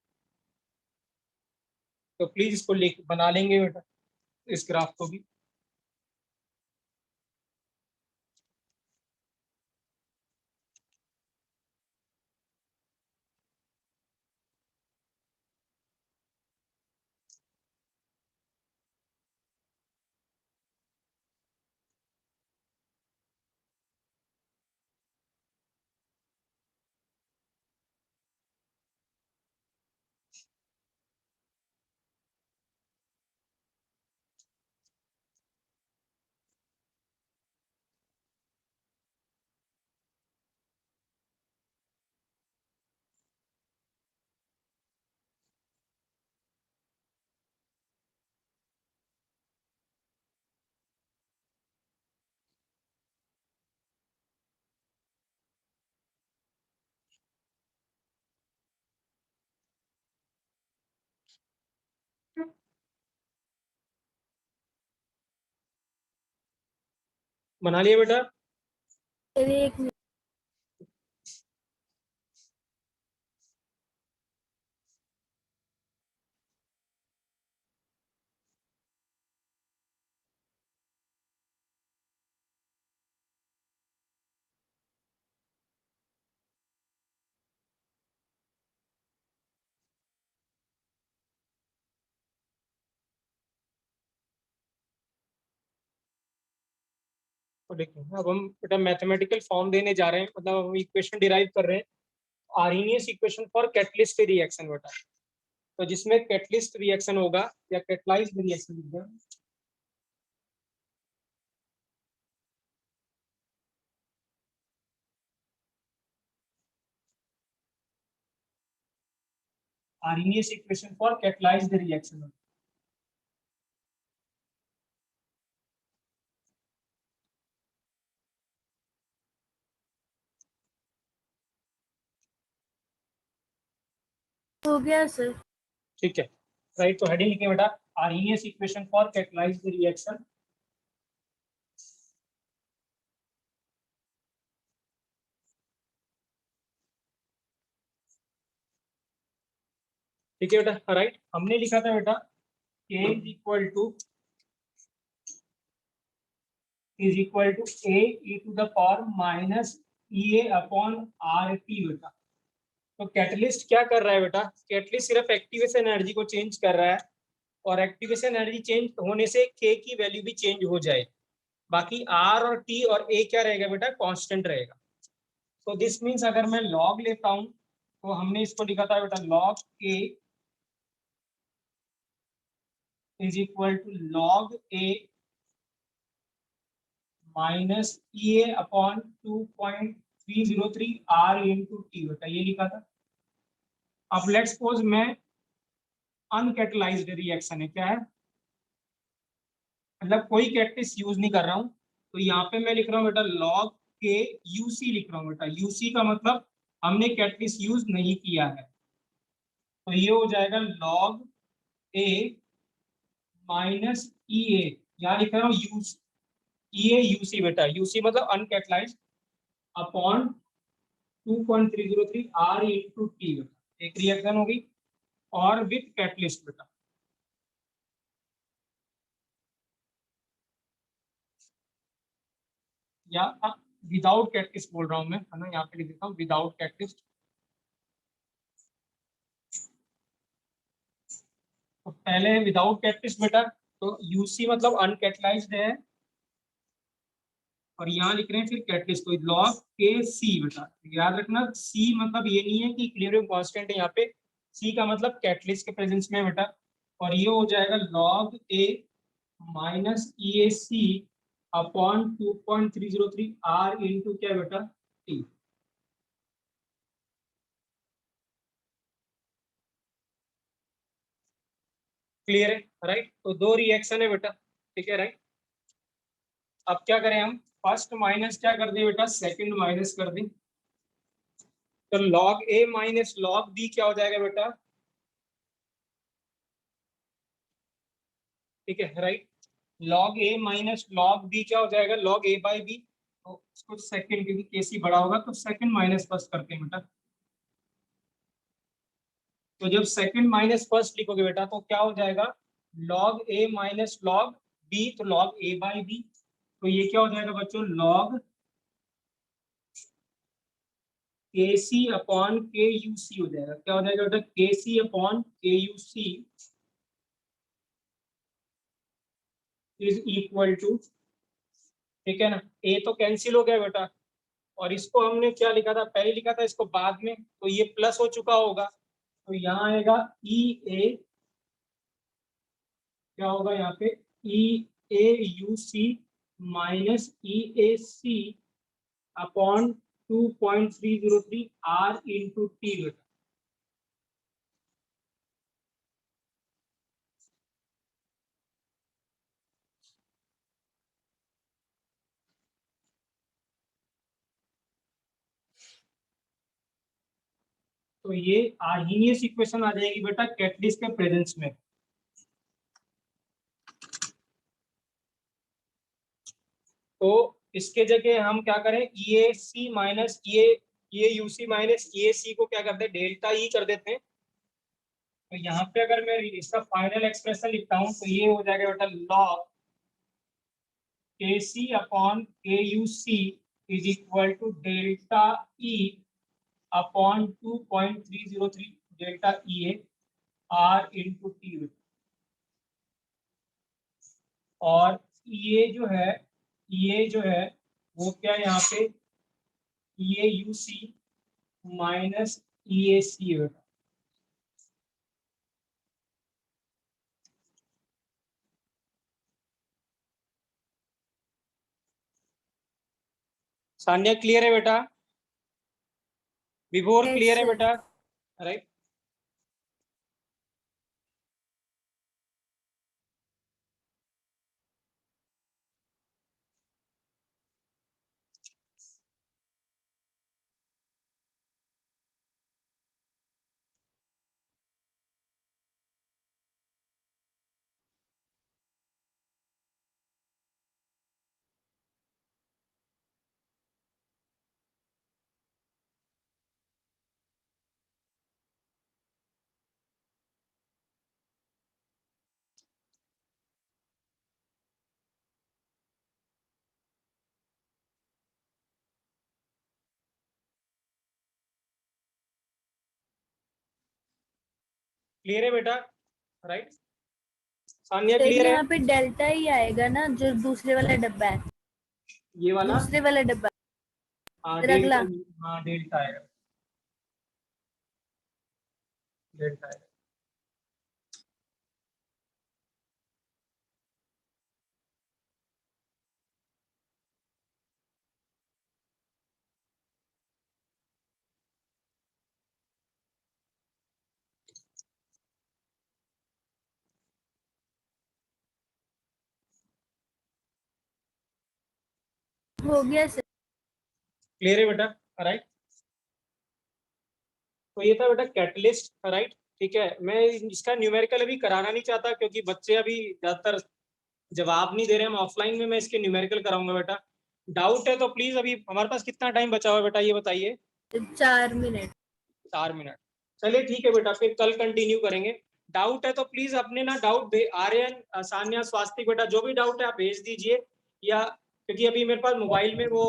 तो प्लीज इसको लिख बना लेंगे बेटा, इस ग्राफ को भी। बना लिया बेटा? अरे एक मिनट, तो देखिए अब हम बेटा मैथमेटिकल फॉर्म देने जा रहे हैं, मतलब हम इक्वेशन डिराइव कर रहे हैं, Arrhenius equation for catalyst reaction बेटा। तो जिसमें कैटलिस्ट रिएक्शन होगा या कैटलाइज्ड रिएक्शन होगा, Arrhenius equation for catalysed reaction. हो गया सर। ठीक है, राइट। तो हेडिंग लिखे बेटा, Arrhenius equation for catalysed reaction. ठीक है बेटा, राइट। हमने लिखा था बेटा K is equal to A e to the power minus EA upon RT बेटा। तो कैटलिस्ट क्या कर रहा है बेटा? कैटलिस्ट सिर्फ एक्टिवेशन एनर्जी को चेंज कर रहा है, और एक्टिवेशन एनर्जी चेंज होने से K की वैल्यू भी चेंज हो जाए, बाकी R और T और A क्या रहेगा बेटा? कांस्टेंट रहेगा। तो दिस मीन्स अगर मैं लॉग लेता हूं तो हमने इसको लिखा था बेटा log K is equal to log A minus EA upon 2.303 R into T बेटा, ये लिखा था। अब लेट्स सपोज मैं अनकैटलाइज्ड रिएक्शन है, क्या है मतलब कोई कैटलिस्ट यूज नहीं कर रहा हूं, तो यहाँ पे मैं लिख रहा हूँ बेटा लॉग के यूसी लिख रहा हूँ बेटा। यूसी का मतलब हमने कैटलिस्ट यूज नहीं किया है, तो ये हो जाएगा लॉग ए माइनस ई ए, यहाँ लिख रहा हूँ यूज ई ए यूसी बेटा। यूसी मतलब uncatalysed upon 2.303 R into T बेटा, एक रिएक्शन होगी और विथ कैटलिस्ट बेटा। या विदाउट कैटलिस्ट बोल रहा हूं मैं, है ना, यहाँ पे लिख देता हूँ विदाउट कैटलिस्ट। तो पहले विदाउट कैटलिस्ट बेटा, तो यूसी मतलब अनकैटलाइज्ड है, और यहाँ लिख रहे हैं फिर कैटलिस्ट, तो लॉग के सी बेटा। याद रखना सी मतलब ये नहीं है कि इक्विलिब्रियम कांस्टेंट है, यहाँ पे सी का मतलब कैटलिस्ट के प्रेजेंस में बेटा। और ये हो जाएगा log A minus E A C upon 2.303 R into क्या बेटा? टी। क्लियर है, राइट। तो दो रिएक्शन है बेटा, ठीक है, राइट। अब क्या करें हम? फर्स्ट माइनस क्या कर दें बेटा? सेकंड माइनस कर दें। तो log A minus log B क्या हो जाएगा बेटा? ठीक है, right. Log A minus log B क्या हो जाएगा? Log A by B. तो इसको सेकंड, क्योंकि केसी बड़ा होगा तो सेकंड माइनस फर्स्ट करते हैं बेटा। तो जब सेकंड माइनस फर्स्ट लिखोगे बेटा तो क्या हो जाएगा? Log A minus log B, तो लॉग ए बाई बी। तो ये क्या हो जाएगा बच्चों? Log K C upon K U सी हो जाएगा। क्या हो जाएगा बेटा? K C upon K U C is equal to, ठीक है ना, ए तो कैंसिल हो गया बेटा, और इसको हमने क्या लिखा था? पहले लिखा था इसको बाद में, तो ये प्लस हो चुका होगा, तो यहाँ आएगा ई ए, क्या होगा यहाँ पे? E A U C minus E A C upon 2.303 R into T बेटा। तो ये आर्हेनियस इक्वेशन आ जाएगी बेटा कैटलिस्ट के प्रेजेंस में। तो इसके जगह हम क्या करें, ये सी माइनस ये यूसी माइनस ये सी को क्या करते हैं, डेल्टा ई कर देते हैं। तो यहाँ पे अगर मैं इसका फाइनल एक्सप्रेशन लिखता हूँ तो ये हो जाएगा बेटा log K C upon K U C is equal to delta E upon 2.303 delta E A R into T. और ये जो है वो क्या है यहाँ पे, ये you C minus E A सी है। सान्या क्लियर है बेटा? विभोर Yes, क्लियर है sir. बेटा? राइट। क्लियर है बेटा? राइट। सान्या सर क्लियर है? यहाँ पे डेल्टा ही आएगा ना, जो दूसरे वाला डब्बा है, ये वाला दूसरे वाला डब्बा। हाँ फिर डेल्टा, अगला। हाँ डेल्टा आएगा, डेल्टा आएगा। हो गया सर। क्लियर है बेटा? राइट। तो ये था बेटा कैटलिस्ट। राइट, ठीक है। मैं इसका न्यूमेरिकल अभी कराना नहीं चाहता क्योंकि बच्चे अभी ज्यादातर जवाब नहीं दे रहे हैं। ऑफलाइन में मैं इसके न्यूमेरिकल कराऊंगा बेटा। डाउट है तो प्लीज, अभी हमारे पास कितना टाइम बचा हुआ है बेटा, ये बताइए। 4 मिनट। 4 मिनट। चलिए ठीक है बेटा, फिर कल कंटिन्यू करेंगे। डाउट है तो प्लीज अपने ना डाउट, आर्यन, सान्या, स्वास्तिक बेटा, जो भी डाउट है आप भेज दीजिए। या क्योंकि अभी मेरे पास मोबाइल में वो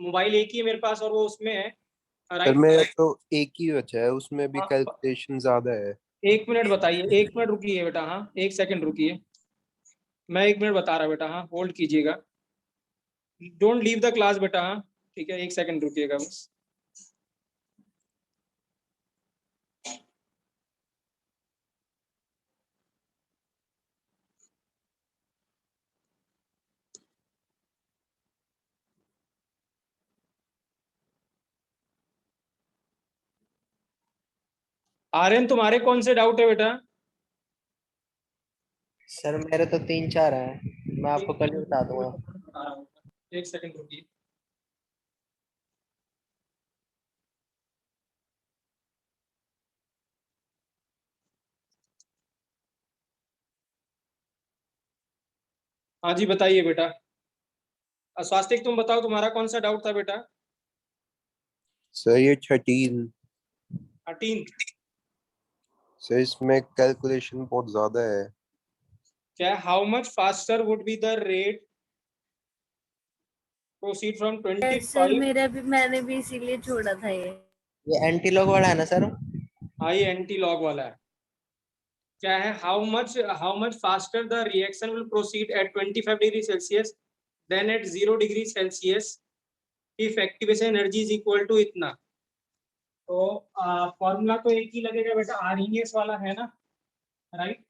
मोबाइल एक ही है मेरे पास और वो उसमें है। Sir right. मेरा तो एक ही बचा है, उसमें भी हाँ, कैलकुलेशन ज्यादा है। 1 मिनट बताइए, 1 मिनट रुकिए बेटा। हाँ 1 सेकंड रुकिए, मैं 1 मिनट बता रहा बेटा। हाँ होल्ड कीजिएगा, डोंट लीव द क्लास बेटा। हाँ ठीक है, 1 सेकंड रुकिएगा बस। आर्यन तुम्हारे कौन से डाउट है बेटा? सर मेरे तो 3-4 हैं, मैं आपको कल ही बता दूंगा। 1 सेकंड रुकिए। हाँ जी बताइए बेटा। स्वास्तिक तुम बताओ, तुम्हारा कौन सा डाउट था बेटा? सर ये 13। 13। सर इसमें कैलकुलेशन बहुत ज्यादा है। क्या, how much faster would be the rate proceed from sir 25? मेरा भी, मैंने भी इसीलिए छोड़ा था ये। ये एंटी लॉग वाला है ना सर? हाँ ये एंटी लॉग वाला है। क्या है, how much faster the reaction will proceed at 25 degree Celsius then at 0 degree Celsius if activation energy is equal to इतना। तो फॉर्मूला तो एक ही लगेगा बेटा, आरईएस वाला है ना। राइट।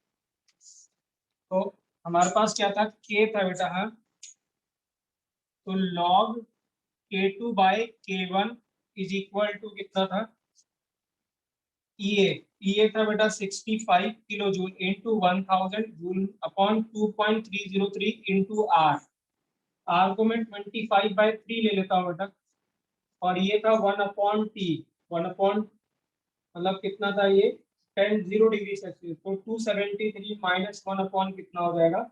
तो हमारे पास क्या था, के था बेटा। हाँ तो log k2 by k1 is equal to कितना था, EA था बेटा 65 kilo joule into 1000 joule upon 2.303 into R को मैं 25/3 ले लेता हूँ बेटा। और ये था 1/T, 1 मतलब कितना था ये, 0 डिग्री सेल्सियस। तो 273 माइनस 1 अपॉन कितना हो जाएगा,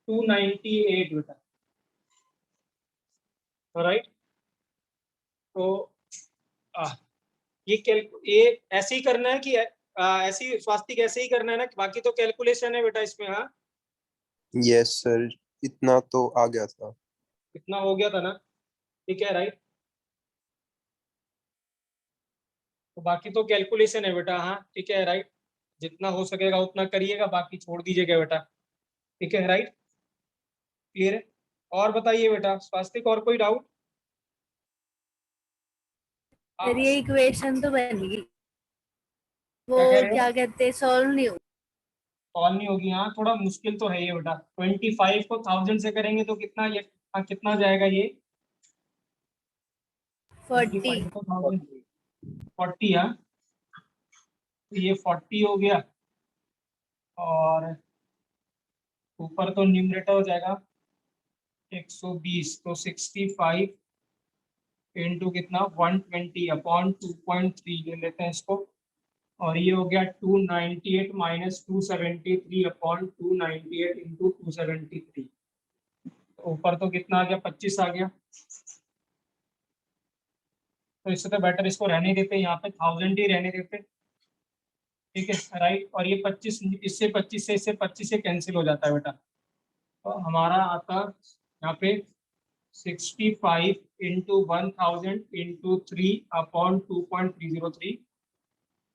298 बेटा। राइट। तो ये ऐसे ही करना है कि ऐसे ही स्वास्तिक ऐसे ही करना है ना, बाकी तो कैलकुलेशन है बेटा इसमें। हाँ यस सर, इतना तो आ गया था। इतना हो गया था ना, ठीक है राइट। तो बाकी तो कैलकुलेशन है बेटा। हाँ ठीक है राइट, जितना हो सकेगा उतना करिएगा, बाकी छोड़ दीजिएगा बेटा, ठीक है राइट। क्लियर है। और बताइए बेटा स्वास्तिक, और कोई डाउट? सर ये इक्वेशन तो बन गई, वो क्या कह रहे हो? क्या कहते हैं, सॉल्व नहीं हो। सॉल्व नहीं होगी? हाँ थोड़ा मुश्किल तो है ये बेटा। 25 को 1000 से करेंगे तो कितना ये कितना जाएगा ये? 40। 25 को 1000 40। हाँ तो ये 40 हो गया, और ऊपर तो न्यूमरेटर हो जाएगा 120, तो 65 इंटू कितना 120 अपॉन 2.3 ले लेते हैं इसको, और ये हो गया 298 माइनस 273 अपॉन 298 इंटू 273। ऊपर तो कितना आ गया 25 आ गया। तो इससे तो बेटर इसको रहने देते, यहाँ पे 1000 ही रहने देते, ठीक है राइट। और ये 25 इससे 25 से इससे 25 से कैंसिल हो जाता है बेटा। तो हमारा आता यहाँ पे 65 इंटू 1000 इंटू 3 अपॉन 2.303,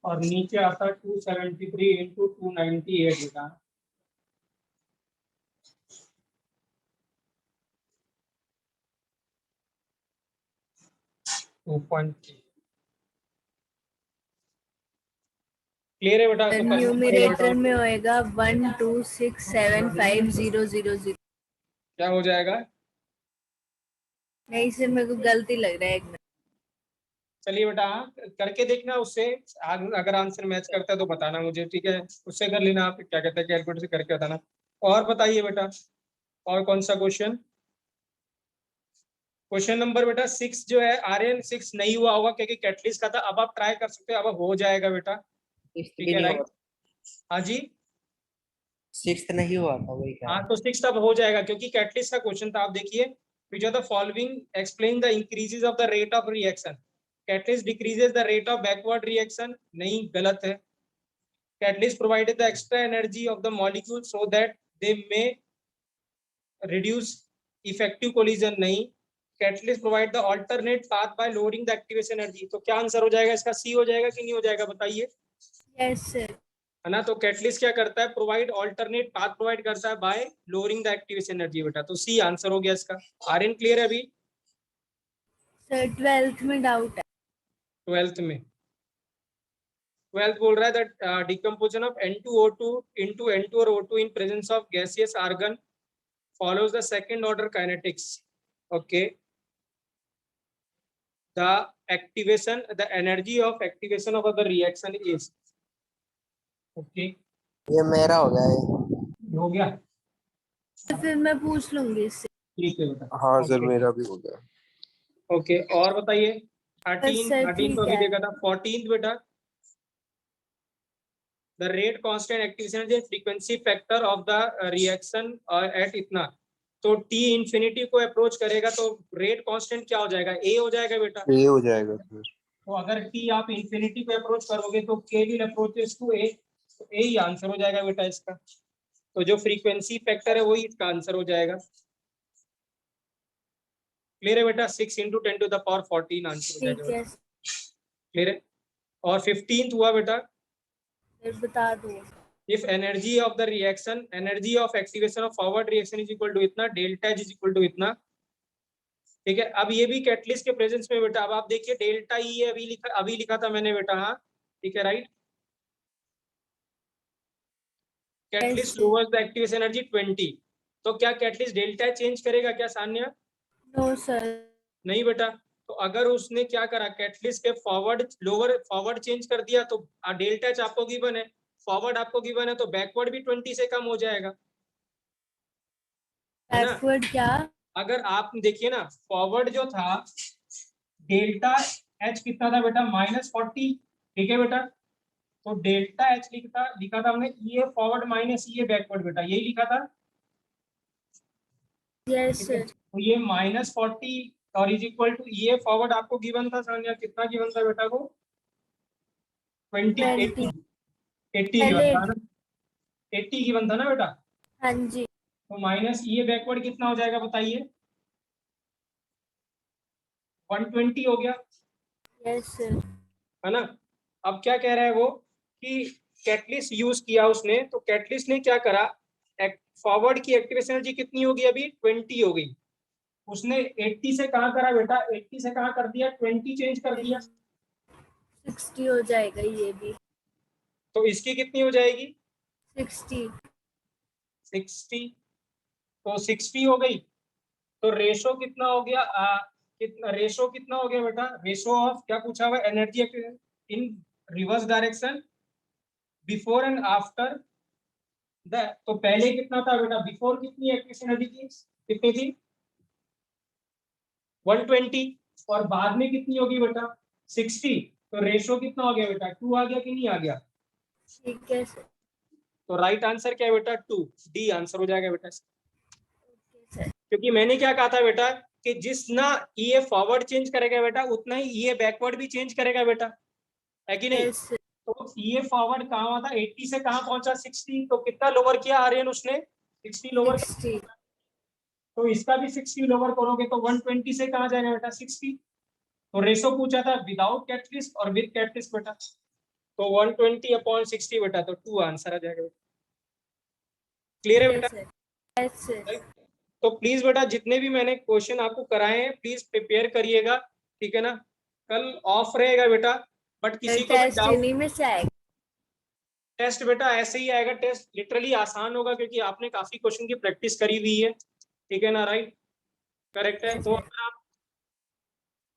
और नीचे आता 273 इंटू 298 बेटा। क्लियर है बेटा? तो न्यूमरेटर में होएगा 126750000। क्या हो जाएगा? नहीं सर मेरे को गलती लग रहा है, एक मिनट। चलिए बेटा हाँ, करके देखना उससे, अगर आंसर मैच करता है तो बताना मुझे, ठीक है। उससे कर लेना आप, क्या कहते हैं कैलकुलेटर से करके बताना। और बताइए बेटा, और कौन सा क्वेश्चन? क्वेश्चन नंबर बेटा 6 जो है, आर्यन 6 नहीं हुआ होगा क्योंकि कैटलिस्ट का था। अब आप ट्राई कर सकते हो, अब हो जाएगा बेटा, ठीक भी है नहीं राइट। हुआ, हाँ जी, 6th नहीं हुआ था, वही कह रहा हाँ हूँ। तो 6 अब हो जाएगा क्योंकि कैटलिस्ट का क्वेश्चन था। आप देखिए, which are the following explain the increases of the rate of reaction. Catalyst decreases the rate of backward reaction, नहीं गलत है। Catalyst provided the extra energy of the molecule so that they may reduce effective collision, नहीं। Catalyst provide the alternate path by lowering the activation energy। तो क्या answer हो जाएगा इसका? सी हो जाएगा कि नहीं हो जाएगा बताइए? Yes sir. है ना। तो कैटलिस्ट क्या करता है? प्रोवाइड ऑल्टरनेट पाथ प्रोवाइड करता है bye lowering the activation energy बेटा। तो सी आंसर हो गया इसका। आर्यन क्लियर है अभी? सर 12th में डाउट है। 12th में, 12th बोल रहा है that decomposition of N2O2 into N2 और O2 in presence of gaseous argon follows the second order kinetics. Okay, the activation, the energy of activation of the reaction is, okay, ये मेरा हो गया, ये हो गया, तो फिर मैं पूछ लूंगी इससे। ठीक है बेटा। हाँ सर, Okay. मेरा भी हो गया। ओके और बताइए 13 सर, 13 तो ठीक अभी है। देखा था। 14th बेटा, the rate constant activation energy and frequency factor of the reaction at इतना, तो T इंफिनिटी को अप्रोच करेगा तो रेट कांस्टेंट क्या हो जाएगा? ए हो जाएगा बेटा। ये हो जाएगा सर। तो अगर T आप इंफिनिटी को अप्रोच करोगे तो K विल अप्रोचेस टू ए, तो ए ही आंसर हो जाएगा बेटा इसका। तो जो फ्रीक्वेंसी फैक्टर है वही इसका आंसर हो जाएगा। क्लियर है बेटा? 6 × 10⁻14 आंसर हो जाएगा ठीक है बेटा। क्लियर है। और 15th हुआ बेटा, सर, बता दो। if energy of the reaction, energy of activation of forward reaction is equal to इतना, delta H is equal to इतना, ठीक है। अब ये भी कैटलिस्ट के प्रेजेंस में बेटा। अब आप देखिए डेल्टा ई है, अभी लिखा था मैंने बेटा। हाँ ठीक है right. Catalyst lowers the activation energy 20, तो क्या कैटलिस्ट डेल्टा चेंज करेगा क्या सान्या? No sir. नहीं बेटा। तो अगर उसने क्या करा, कैटलिस्ट के फॉरवर्ड चेंज कर दिया तो डेल्टा एच आपको गिवन है, फॉरवर्ड आपको गिवन है, तो बैकवर्ड भी 20 से कम हो जाएगा, है ना। बैकवर्ड क्या? अगर आप देखिए ना, फॉरवर्ड जो था डेल्टा एच कितना था बेटा? -40, ठीक है बेटा। तो डेल्टा एच लिखा था हमने, ये फॉरवर्ड माइनस ये बैकवर्ड बेटा, यही लिखा था। Yes sir. तो ये -40 और is equal to E A forward आपको गिवन था सानिया, कितना गिवन था बेटा को? 20 80 गिवन था ना, 80 गिवन था ना बेटा। हाँ जी। तो माइनस ई ए बैकवर्ड कितना हो जाएगा बताइए? 120 हो गया, यस सर। है ना। अब क्या कह रहा है वो कि कैटलिस्ट यूज किया उसने, तो कैटलिस्ट ने क्या करा, फॉरवर्ड की एक्टिवेशन एनर्जी कितनी होगी अभी? 20 हो गई। उसने 80 से कहाँ करा बेटा? 80 से कहाँ कर दिया? 20 चेंज कर दिया। 60 हो जाएगा ये भी। तो इसकी कितनी हो जाएगी? 60। 60। तो 60 हो गई। तो रेशो कितना हो गया? रेशो कितना हो गया बेटा? रेशो ऑफ क्या पूछा हुआ? Energy in reverse direction before and after the. तो पहले कितना था बेटा? बिफोर कितनी एक्टिवेशन एनर्जी थी? कितनी थी? 120। और बाद में कितनी होगी बेटा? 60। तो रेशो कितना हो गया बेटा? 2 आ गया कि नहीं आ गया? ठीक है सर। तो राइट आंसर क्या है बेटा? 2, डी आंसर हो जाएगा बेटा। Okay sir. क्योंकि मैंने क्या कहा था बेटा कि जितना ये फॉरवर्ड चेंज करेगा बेटा उतना ही ये बैकवर्ड भी चेंज करेगा बेटा, है कि नहीं? Yes sir. तो ये फॉरवर्ड कहाँ हुआ था? 80 से कहाँ पहुंचा? 60। तो कितना लोअर किया आर्यन उसने? 60 लोअर। 60। तो इसका भी 60 लोअर करोगे तो 120 से कहाँ जाएगा बेटा? 60। तो रेशो पूछा था विदाउट कैटलिस्ट और विद कैटलिस्ट बेटा, तो 120/60 बेटा, तो 2 आंसर आ जाएगा बेटा। क्लियर है बेटा? Yes sir. तो प्लीज बेटा जितने भी मैंने क्वेश्चन आपको कराए हैं प्लीज प्रिपेयर करिएगा, ठीक है ना। कल ऑफ रहेगा बेटा, बट किसी को भी टेस्ट डाउट, इन्हीं में से आएगा। टेस्ट बेटा ऐसे ही आएगा। टेस्ट लिटरली आसान होगा क्योंकि आपने काफी क्वेश्चन की प्रैक्टिस करी हुई है, ठीक है ना। राइट, करेक्ट है। Yes, तो sir.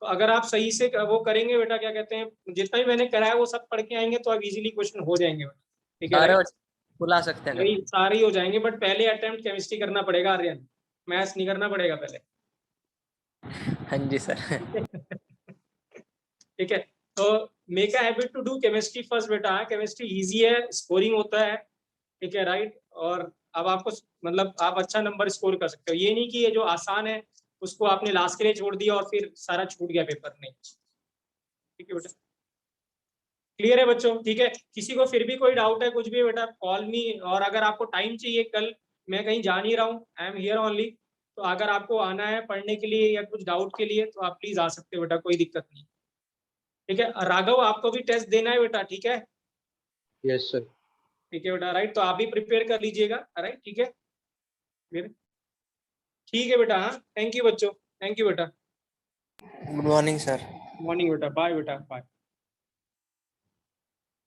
अगर आप सही से वो करेंगे बेटा, क्या कहते हैं, जितना भी मैंने कराया वो सब पढ़ के आएंगे तो आप इजीली क्वेश्चन हो जाएंगे बेटा, ठीक है। सारे right? बुला सकते हैं। नहीं, सारे ही हो जाएंगे, बट पहले अटेम्प्ट केमिस्ट्री करना पड़ेगा आर्यन, मैथ्स नहीं करना पड़ेगा पहले। हाँ जी सर। ठीक है, तो make a habit to do chemistry first बेटा। केमिस्ट्री इजी है, स्कोरिंग होता है, ठीक है। राइट, और अब आपको मतलब आप अच्छा नंबर स्कोर कर सकते हो। ये नहीं कि ये जो आसान है उसको आपने लास्ट के लिए छोड़ दिया और फिर सारा छूट गया पेपर, नहीं, ठीक है बेटा। क्लियर है बच्चों? ठीक है, किसी को फिर भी कोई डाउट है कुछ भी बेटा कॉल मी, और अगर आपको टाइम चाहिए, कल मैं कहीं जा नहीं रहा हूँ, आई एम हियर ओनली, तो अगर आपको आना है पढ़ने के लिए या कुछ डाउट के लिए तो आप प्लीज आ सकते हो बेटा, कोई दिक्कत नहीं, ठीक है। राघव आपको भी टेस्ट देना है बेटा, ठीक है? Yes sir. ठीक है बेटा, राइट, तो आप भी प्रिपेयर कर लीजिएगा, राइट, ठीक है। ठीक है बेटा, हाँ, थैंक यू बच्चों, थैंक यू बेटा। Good morning sir. मॉर्निंग बेटा, बाय बेटा, बाय।